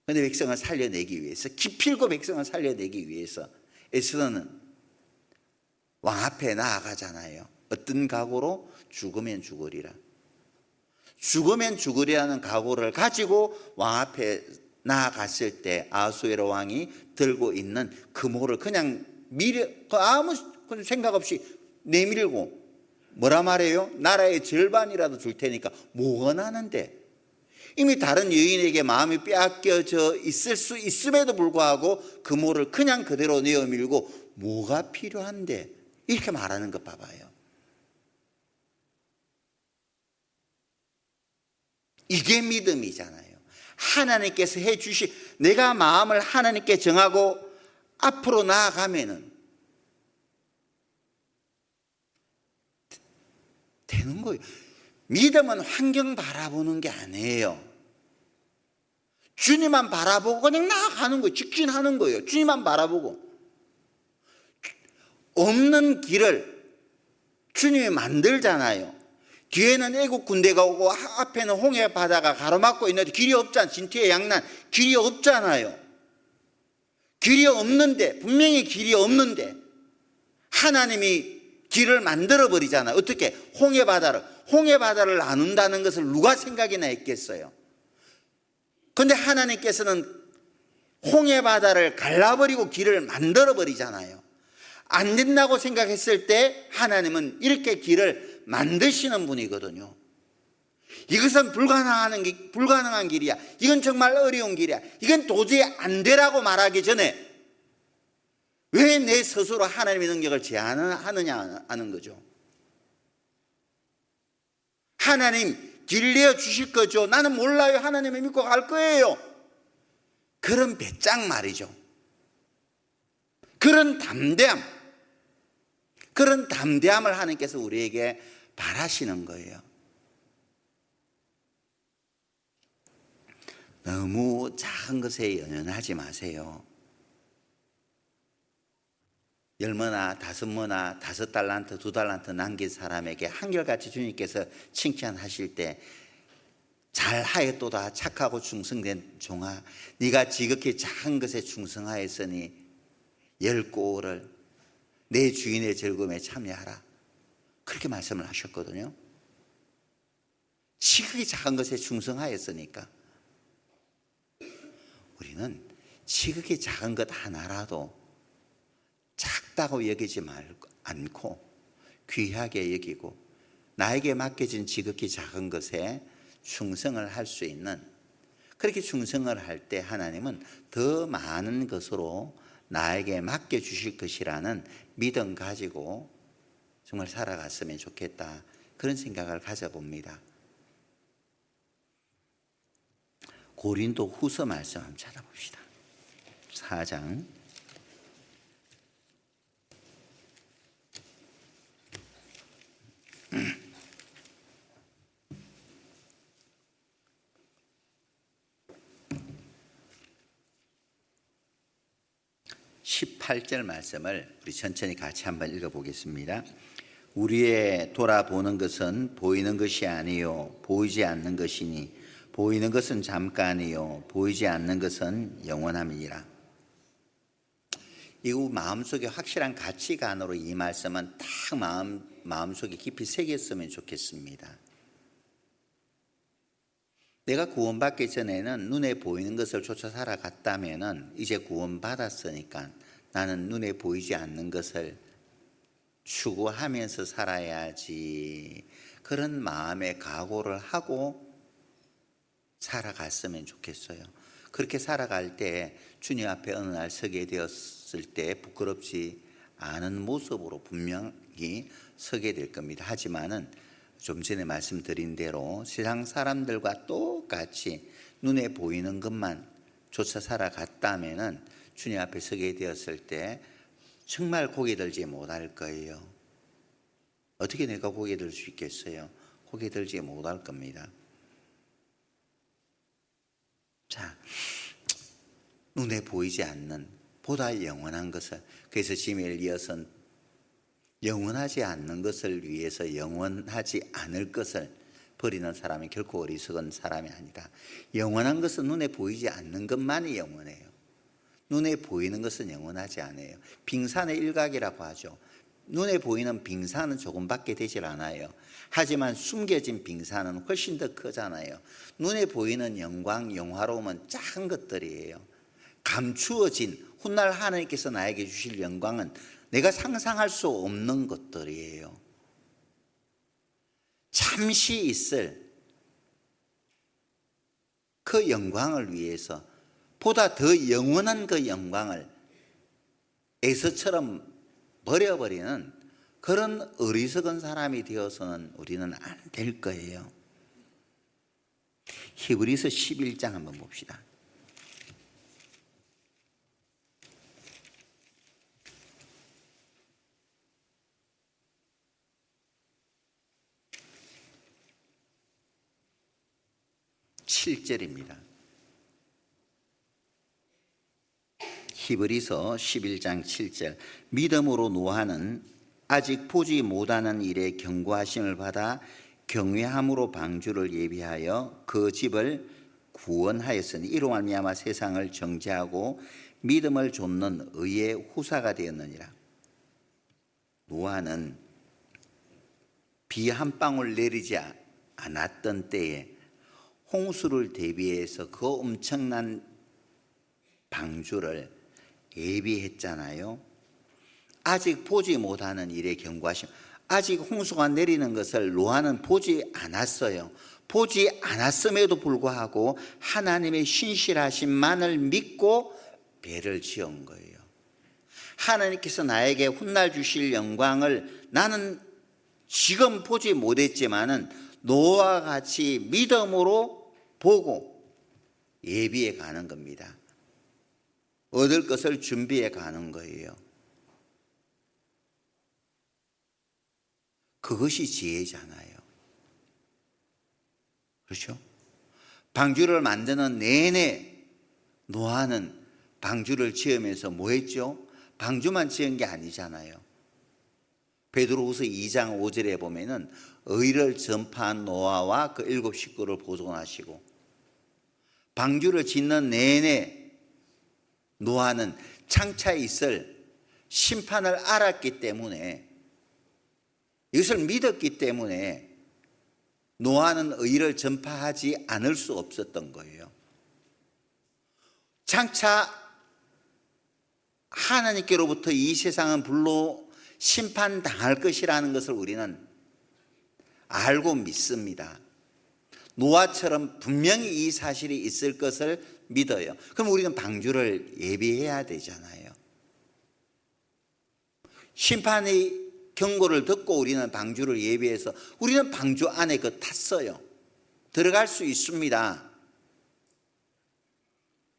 그런데 백성을 살려내기 위해서, 기필코 백성을 살려내기 위해서 에스더는 왕 앞에 나아가잖아요. 어떤 각오로? 죽으면 죽으리라. 죽으면 죽으리라는 각오를 가지고 왕 앞에 나아갔을 때 아하수에로 왕이 들고 있는 금호를 그냥 아무 생각 없이 내밀고 뭐라 말해요? 나라의 절반이라도 줄 테니까 뭐 원하는데? 이미 다른 여인에게 마음이 빼앗겨져 있을 수 있음에도 불구하고 금호를 그냥 그대로 내어밀고 뭐가 필요한데? 이렇게 말하는 것 봐봐요. 이게 믿음이잖아요. 하나님께서 내가 마음을 하나님께 정하고 앞으로 나아가면은 되는 거예요. 믿음은 환경 바라보는 게 아니에요. 주님만 바라보고 그냥 나아가는 거예요. 직진하는 거예요. 주님만 바라보고. 없는 길을 주님이 만들잖아요. 뒤에는 애국 군대가 오고 앞에는 홍해 바다가 가로막고 있는데 길이 없잖아요. 진퇴의 양난, 길이 없잖아요. 길이 없는데, 분명히 길이 없는데 하나님이 길을 만들어 버리잖아요. 어떻게? 홍해 바다를 나눈다는 것을 누가 생각이나 했겠어요. 그런데 하나님께서는 홍해 바다를 갈라버리고 길을 만들어 버리잖아요. 안 된다고 생각했을 때 하나님은 이렇게 길을 만드시는 분이거든요. 이것은 불가능한 길이야. 이건 정말 어려운 길이야. 이건 도저히 안 되라고 말하기 전에 왜 내 스스로 하나님의 능력을 제한하느냐 하는 거죠. 하나님 길 내어 주실 거죠. 나는 몰라요. 하나님을 믿고 갈 거예요. 그런 배짱 말이죠. 그런 담대함을 하나님께서 우리에게 바라시는 거예요. 너무 작은 것에 연연하지 마세요. 10머나 5머나 5달란트 2달란트 남긴 사람에게 한결같이 주님께서 칭찬하실 때 잘하였도다 착하고 충성된 종아, 네가 지극히 작은 것에 충성하였으니 10고를 내 주인의 즐거움에 참여하라. 그렇게 말씀을 하셨거든요. 지극히 작은 것에 충성하였으니까 우리는 지극히 작은 것 하나라도 작다고 여기지 않고 귀하게 여기고 나에게 맡겨진 지극히 작은 것에 충성을 할 수 있는, 그렇게 충성을 할 때 하나님은 더 많은 것으로 나에게 맡겨주실 것이라는 믿음 가지고 정말 살아갔으면 좋겠다, 그런 생각을 가져봅니다. 고린도 후서 말씀 한번 찾아봅시다. 4장 1 18절 말씀을 우리 천천히 같이 한번 읽어보겠습니다. 우리의 돌아보는 것은 보이는 것이 아니요 보이지 않는 것이니 보이는 것은 잠깐이요 보이지 않는 것은 영원함이니라. 이거 마음속에 확실한 가치관으로 이 말씀은 딱 마음속에 깊이 새겼으면 좋겠습니다. 내가 구원받기 전에는 눈에 보이는 것을 쫓아 살아갔다면 이제 구원받았으니까 나는 눈에 보이지 않는 것을 추구하면서 살아야지, 그런 마음의 각오를 하고 살아갔으면 좋겠어요. 그렇게 살아갈 때 주님 앞에 어느 날 서게 되었을 때 부끄럽지 않은 모습으로 분명히 서게 될 겁니다. 하지만은 좀 전에 말씀드린 대로 세상 사람들과 똑같이 눈에 보이는 것만 쫓아 살아갔다면은 주님 앞에 서게 되었을 때 정말 고개 들지 못할 거예요. 어떻게 내가 고개 들 수 있겠어요? 고개 들지 못할 겁니다. 자, 눈에 보이지 않는 보다 영원한 것을, 그래서 지메일 이어선 영원하지 않는 것을 위해서 영원하지 않을 것을 버리는 사람이 결코 어리석은 사람이 아니다. 영원한 것은 눈에 보이지 않는 것만이 영원해요. 눈에 보이는 것은 영원하지 않아요. 빙산의 일각이라고 하죠. 눈에 보이는 빙산은 조금밖에 되질 않아요. 하지만 숨겨진 빙산은 훨씬 더 크잖아요. 눈에 보이는 영광, 영화로움은 작은 것들이에요. 감추어진 훗날 하나님께서 나에게 주실 영광은 내가 상상할 수 없는 것들이에요. 잠시 있을 그 영광을 위해서 보다 더 영원한 그 영광을 에서처럼 버려버리는 그런 어리석은 사람이 되어서는 우리는 안 될 거예요. 히브리서 11장 한번 봅시다. (7절입니다) 히브리서 11장 7절. 믿음으로 노아는 아직 보지 못하는 일에 경고하심을 받아 경외함으로 방주를 예비하여 그 집을 구원하였으니 이로 말미암아 세상을 정죄하고 믿음을 좇는 의의 후사가 되었느니라. 노아는 비 한 방울 내리지 않았던 때에 홍수를 대비해서 그 엄청난 방주를 예비했잖아요. 아직 보지 못하는 일에 경고하심. 아직 홍수가 내리는 것을 노아는 보지 않았어요. 보지 않았음에도 불구하고 하나님의 신실하심만을 믿고 배를 지은 거예요. 하나님께서 나에게 훗날 주실 영광을 나는 지금 보지 못했지만은 노아와 같이 믿음으로 보고 예비해 가는 겁니다. 얻을 것을 준비해 가는 거예요. 그것이 지혜잖아요. 그렇죠? 방주를 만드는 내내 노아는 방주를 지으면서 뭐 했죠? 방주만 지은 게 아니잖아요. 베드로후서 2장 5절에 보면은 의를 전파한 노아와 그 7 식구를 보존하시고, 방주를 짓는 내내 노아는 장차 있을 심판을 알았기 때문에, 이것을 믿었기 때문에 노아는 의를 전파하지 않을 수 없었던 거예요. 장차 하나님께로부터 이 세상은 불로 심판당할 것이라는 것을 우리는 알고 믿습니다. 노아처럼 분명히 이 사실이 있을 것을 믿어요. 그럼 우리는 방주를 예비해야 되잖아요. 심판의 경고를 듣고 우리는 방주를 예비해서 우리는 방주 안에 탔어요. 들어갈 수 있습니다.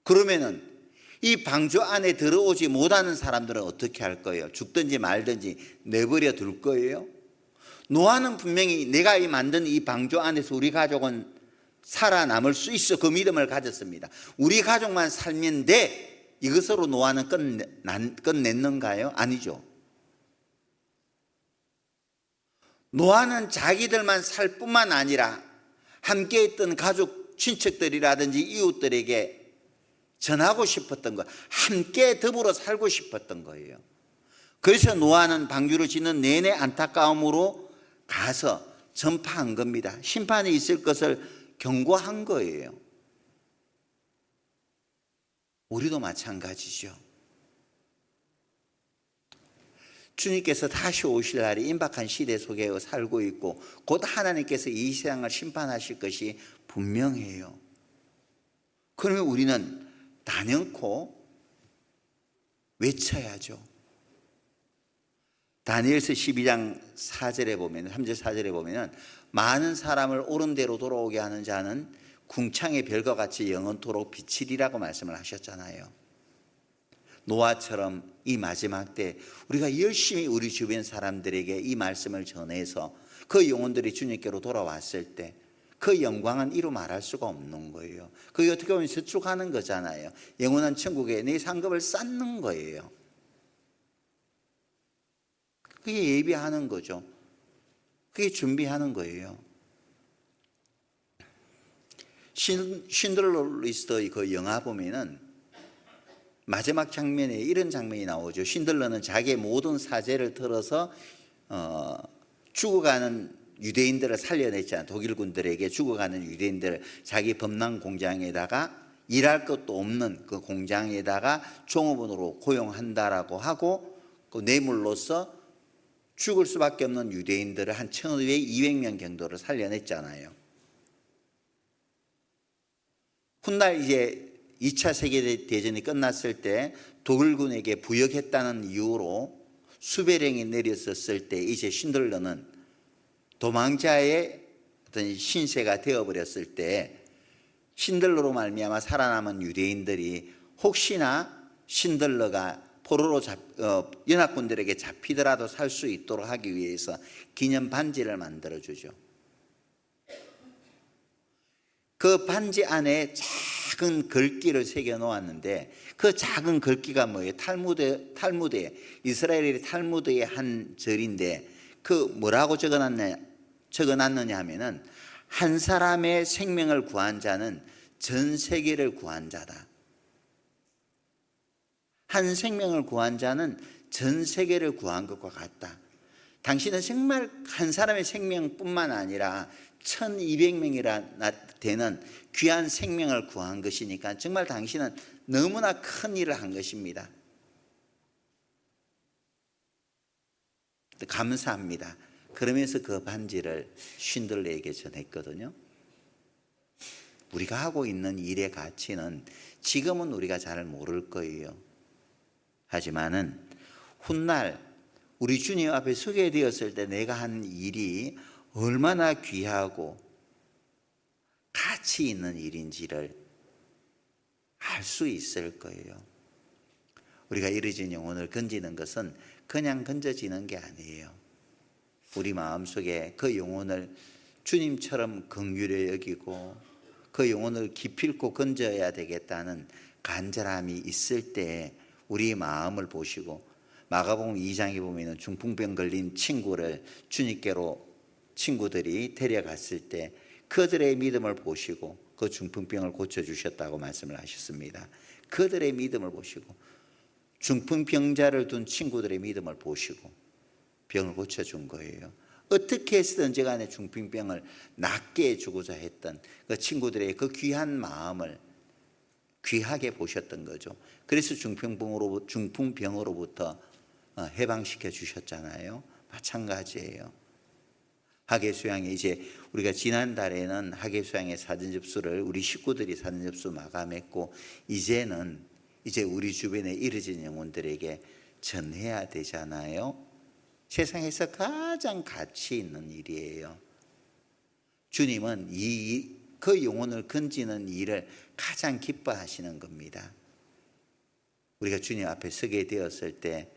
그러면은 이 방주 안에 들어오지 못하는 사람들은 어떻게 할 거예요? 죽든지 말든지 내버려 둘 거예요? 노아는 분명히 내가 만든 이 방주 안에서 우리 가족은 살아남을 수 있어, 그 믿음을 가졌습니다. 우리 가족만 살면 돼, 이것으로 노아는 끝냈는가요? 아니죠. 노아는 자기들만 살 뿐만 아니라 함께 있던 가족, 친척들이라든지 이웃들에게 전하고 싶었던 거, 함께 더불어 살고 싶었던 거예요. 그래서 노아는 방주를 짓는 내내 안타까움으로 가서 전파한 겁니다. 심판이 있을 것을 경고한 거예요. 우리도 마찬가지죠. 주님께서 다시 오실 날이 임박한 시대 속에 살고 있고 곧 하나님께서 이 세상을 심판하실 것이 분명해요. 그러면 우리는 단연코 외쳐야죠. 다니엘서 12장 4절에 보면 3절 4절에 보면 많은 사람을 옳은 대로 돌아오게 하는 자는 궁창의 별과 같이 영원토록 비치리라고 말씀을 하셨잖아요. 노아처럼 이 마지막 때 우리가 열심히 우리 주변 사람들에게 이 말씀을 전해서 그 영혼들이 주님께로 돌아왔을 때 그 영광은 이루 말할 수가 없는 거예요. 그게 어떻게 보면 저축하는 거잖아요. 영원한 천국에 내 상급을 쌓는 거예요. 그게 예비하는 거죠. 그게 준비하는 거예요. 신들러 리스트의 그 영화 보면은 마지막 장면에 이런 장면이 나오죠. 신들러는 자기의 모든 사재를 털어서 죽어가는 유대인들을 살려냈잖아요. 독일군들에게 죽어가는 유대인들을 자기 범람 공장에다가 일할 것도 없는 그 공장에다가 종업원으로 고용한다라고 하고 그 뇌물로서 죽을 수밖에 없는 유대인들을 한 1,200명 정도를 살려냈잖아요. 훗날 이제 2차 세계대전이 끝났을 때 독일군에게 부역했다는 이유로 수배령이 내렸었을 때 이제 신들러는 도망자의 어떤 신세가 되어버렸을 때 신들러로 말미암아 살아남은 유대인들이 혹시나 신들러가 포로로 연합군들에게 잡히더라도 살 수 있도록 하기 위해서 기념 반지를 만들어주죠. 그 반지 안에 작은 글귀를 새겨 놓았는데 그 작은 글귀가 뭐예요? 탈무드에 이스라엘의 탈무드의 한 절인데 그 뭐라고 적어놨느냐 하면은 한 사람의 생명을 구한 자는 전 세계를 구한 자다. 한 생명을 구한 자는 전 세계를 구한 것과 같다. 당신은 정말 한 사람의 생명뿐만 아니라 1,200명이나 되는 귀한 생명을 구한 것이니까 정말 당신은 너무나 큰 일을 한 것입니다. 감사합니다. 그러면서 그 반지를 신들에게 전했거든요. 우리가 하고 있는 일의 가치는 지금은 우리가 잘 모를 거예요. 하지만은 훗날 우리 주님 앞에 서게 되었을 때 내가 한 일이 얼마나 귀하고 가치 있는 일인지를 알 수 있을 거예요. 우리가 잃어진 영혼을 건지는 것은 그냥 건져지는 게 아니에요. 우리 마음속에 그 영혼을 주님처럼 긍휼히 여기고 그 영혼을 기필코 건져야 되겠다는 간절함이 있을 때 우리 마음을 보시고 마가복음 2장에 보면 중풍병 걸린 친구를 주님께로 친구들이 데려갔을 때 그들의 믿음을 보시고 그 중풍병을 고쳐주셨다고 말씀을 하셨습니다. 그들의 믿음을 보시고 중풍병자를 둔 친구들의 믿음을 보시고 병을 고쳐준 거예요. 어떻게 해서든지 간에 중풍병을 낫게 해주고자 했던 그 친구들의 그 귀한 마음을 귀하게 보셨던 거죠. 그래서 중풍병으로부터 해방시켜 주셨잖아요. 마찬가지예요. 학예수양에 이제 우리가 지난달에는 학예수양의 사전 접수를 우리 식구들이 사전 접수 마감했고 이제 우리 주변에 잃어진 영혼들에게 전해야 되잖아요. 세상에서 가장 가치 있는 일이에요. 주님은 그 영혼을 건지는 일을 가장 기뻐하시는 겁니다. 우리가 주님 앞에 서게 되었을 때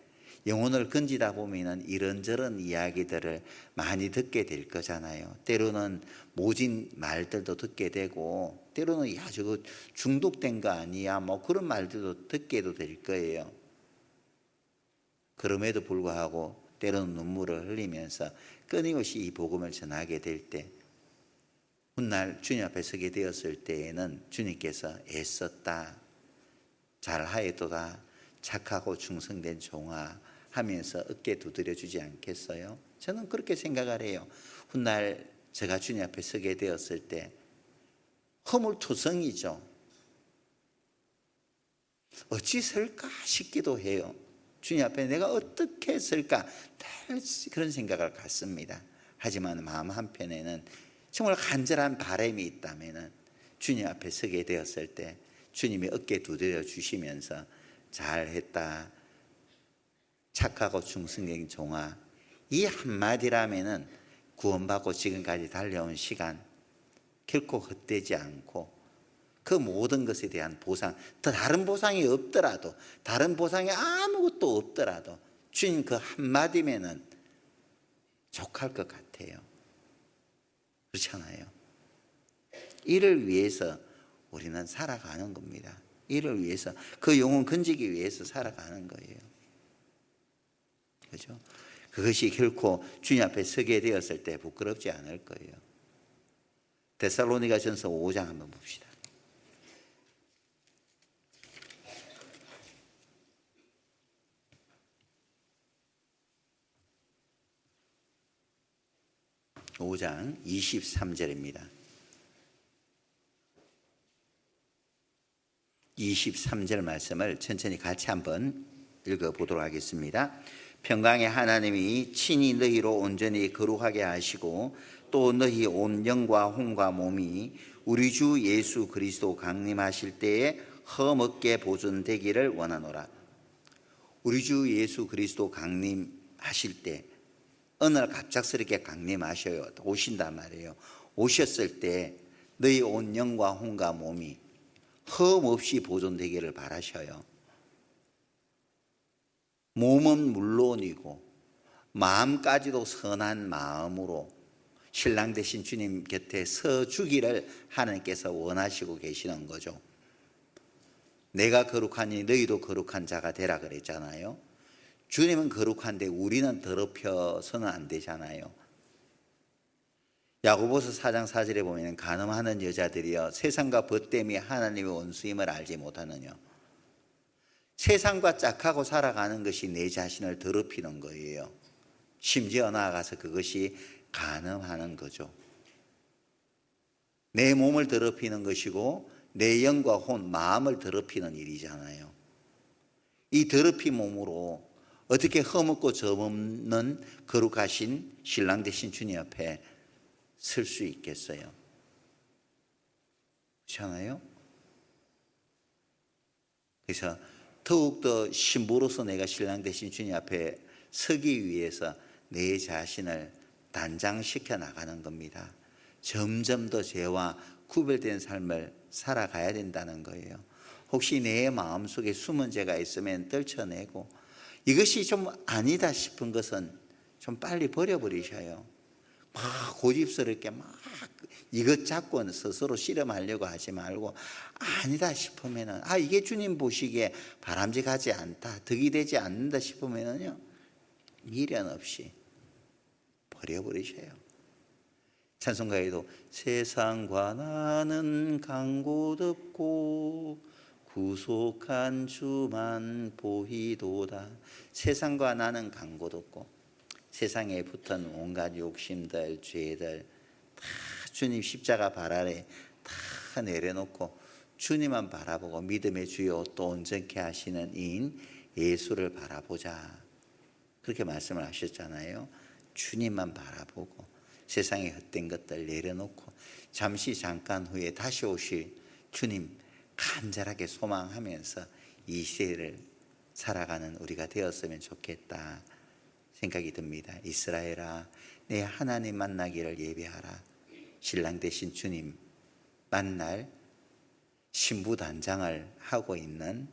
영혼을 건지다 보면은 이런저런 이야기들을 많이 듣게 될 거잖아요. 때로는 모진 말들도 듣게 되고, 때로는 야 저거 중독된 거 아니야 뭐 그런 말들도 듣게도 될 거예요. 그럼에도 불구하고 때로는 눈물을 흘리면서 끊임없이 이 복음을 전하게 될 때, 훗날 주님 앞에 서게 되었을 때에는 주님께서 애썼다, 잘하였도다, 착하고 충성된 종아 하면서 어깨 두드려 주지 않겠어요? 저는 그렇게 생각을 해요. 훗날 제가 주님 앞에 서게 되었을 때 허물투성이죠. 어찌 설까 싶기도 해요. 주님 앞에 내가 어떻게 했을까 그런 생각을 갖습니다. 하지만 마음 한편에는 정말 간절한 바람이 있다면 주님 앞에 서게 되었을 때 주님이 어깨 두드려 주시면서 잘했다, 착하고 충성된 종아, 이 한마디라면은 구원받고 지금까지 달려온 시간 결코 헛되지 않고 그 모든 것에 대한 보상, 더 다른 보상이 없더라도, 다른 보상이 아무것도 없더라도 주님 그 한마디면은 족할 것 같아요. 그렇잖아요. 이를 위해서 우리는 살아가는 겁니다. 이를 위해서, 그 영혼 건지기 위해서 살아가는 거예요. 그렇죠? 그것이 결코 주님 앞에 서게 되었을 때 부끄럽지 않을 거예요. 데살로니가전서 5장 한번 봅시다. (5장) 23절입니다. 23절 말씀을 천천히 같이 한번 읽어보도록 하겠습니다. 평강의 하나님이 친히 너희로 온전히 거룩하게 하시고 또 너희 온 영과 혼과 몸이 우리 주 예수 그리스도 강림하실 때에 흠없게 보존되기를 원하노라. 우리 주 예수 그리스도 강림하실 때 어느 날 갑작스럽게 강림하셔요. 오신단 말이에요. 오셨을 때 너희 온 영과 혼과 몸이 흠없이 보존되기를 바라셔요. 몸은 물론이고 마음까지도 선한 마음으로 신랑 되신 주님 곁에 서 주기를 하나님께서 원하시고 계시는 거죠. 내가 거룩하니 너희도 거룩한 자가 되라 그랬잖아요. 주님은 거룩한데 우리는 더럽혀서는 안 되잖아요. 야고보서 4장 4절에 보면 간음하는 여자들이여 세상과 벗 때문에 하나님의 원수임을 알지 못하느냐. 세상과 짝하고 살아가는 것이 내 자신을 더럽히는 거예요. 심지어 나아가서 그것이 간음하는 거죠. 내 몸을 더럽히는 것이고 내 영과 혼, 마음을 더럽히는 일이잖아요. 이 더럽힌 몸으로 어떻게 흠없고 점없는 거룩하신 신랑 되신 주님 앞에 설 수 있겠어요? 그렇잖아요? 그래서 더욱더 신부로서 내가 신랑 되신 주님 앞에 서기 위해서 내 자신을 단장시켜 나가는 겁니다. 점점 더 죄와 구별된 삶을 살아가야 된다는 거예요. 혹시 내 마음속에 숨은 죄가 있으면 떨쳐내고, 이것이 좀 아니다 싶은 것은 좀 빨리 버려버리셔요. 막 고집스럽게 막 이것 잡고 스스로 실험하려고 하지 말고, 아니다 싶으면은, 이게 주님 보시기에 바람직하지 않다, 덕이 되지 않는다 싶으면은요, 미련 없이 버려버리셔요. 찬송가에도 세상과 나는 강고덥고 구속한 주만 보이도다. 세상과 나는 강고덥고 세상에 붙은 온갖 욕심들, 죄들 다 주님 십자가 발 아래 다 내려놓고 주님만 바라보고 믿음의 주요 또 온전케 하시는 이인 예수를 바라보자. 그렇게 말씀을 하셨잖아요. 주님만 바라보고 세상의 헛된 것들 내려놓고 잠깐 후에 다시 오실 주님 간절하게 소망하면서 이 시대를 살아가는 우리가 되었으면 좋겠다 생각이 듭니다. 이스라엘아, 내 하나님 만나기를 예배하라. 신랑 되신 주님 만날 신부 단장을 하고 있는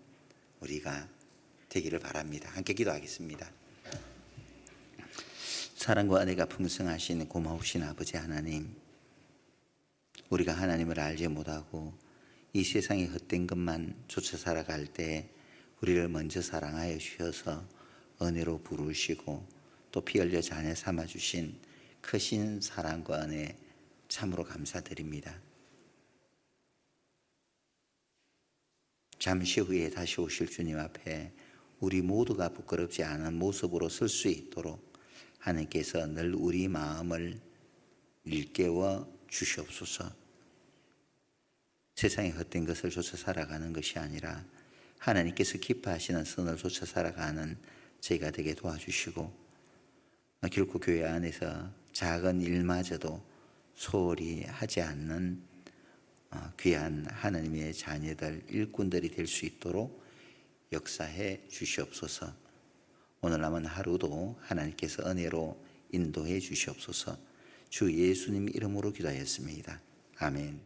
우리가 되기를 바랍니다. 함께 기도하겠습니다. 사랑과 은혜가 풍성하신 고마우신 아버지 하나님, 우리가 하나님을 알지 못하고 이 세상의 헛된 것만 쫓아 살아갈 때 우리를 먼저 사랑하여 주셔서 은혜로 부르시고 또 피 흘려 자녀 삼아주신 크신 사랑과 은혜 참으로 감사드립니다. 잠시 후에 다시 오실 주님 앞에 우리 모두가 부끄럽지 않은 모습으로 설 수 있도록 하나님께서 늘 우리 마음을 일깨워 주시옵소서. 세상의 헛된 것을 쫓아 살아가는 것이 아니라 하나님께서 기뻐하시는 선을 쫓아 살아가는 저희가 되게 도와주시고, 결코 교회 안에서 작은 일마저도 소홀히 하지 않는 귀한 하나님의 자녀들, 일꾼들이 될 수 있도록 역사해 주시옵소서. 오늘 남은 하루도 하나님께서 은혜로 인도해 주시옵소서. 주 예수님 이름으로 기도하였습니다. 아멘.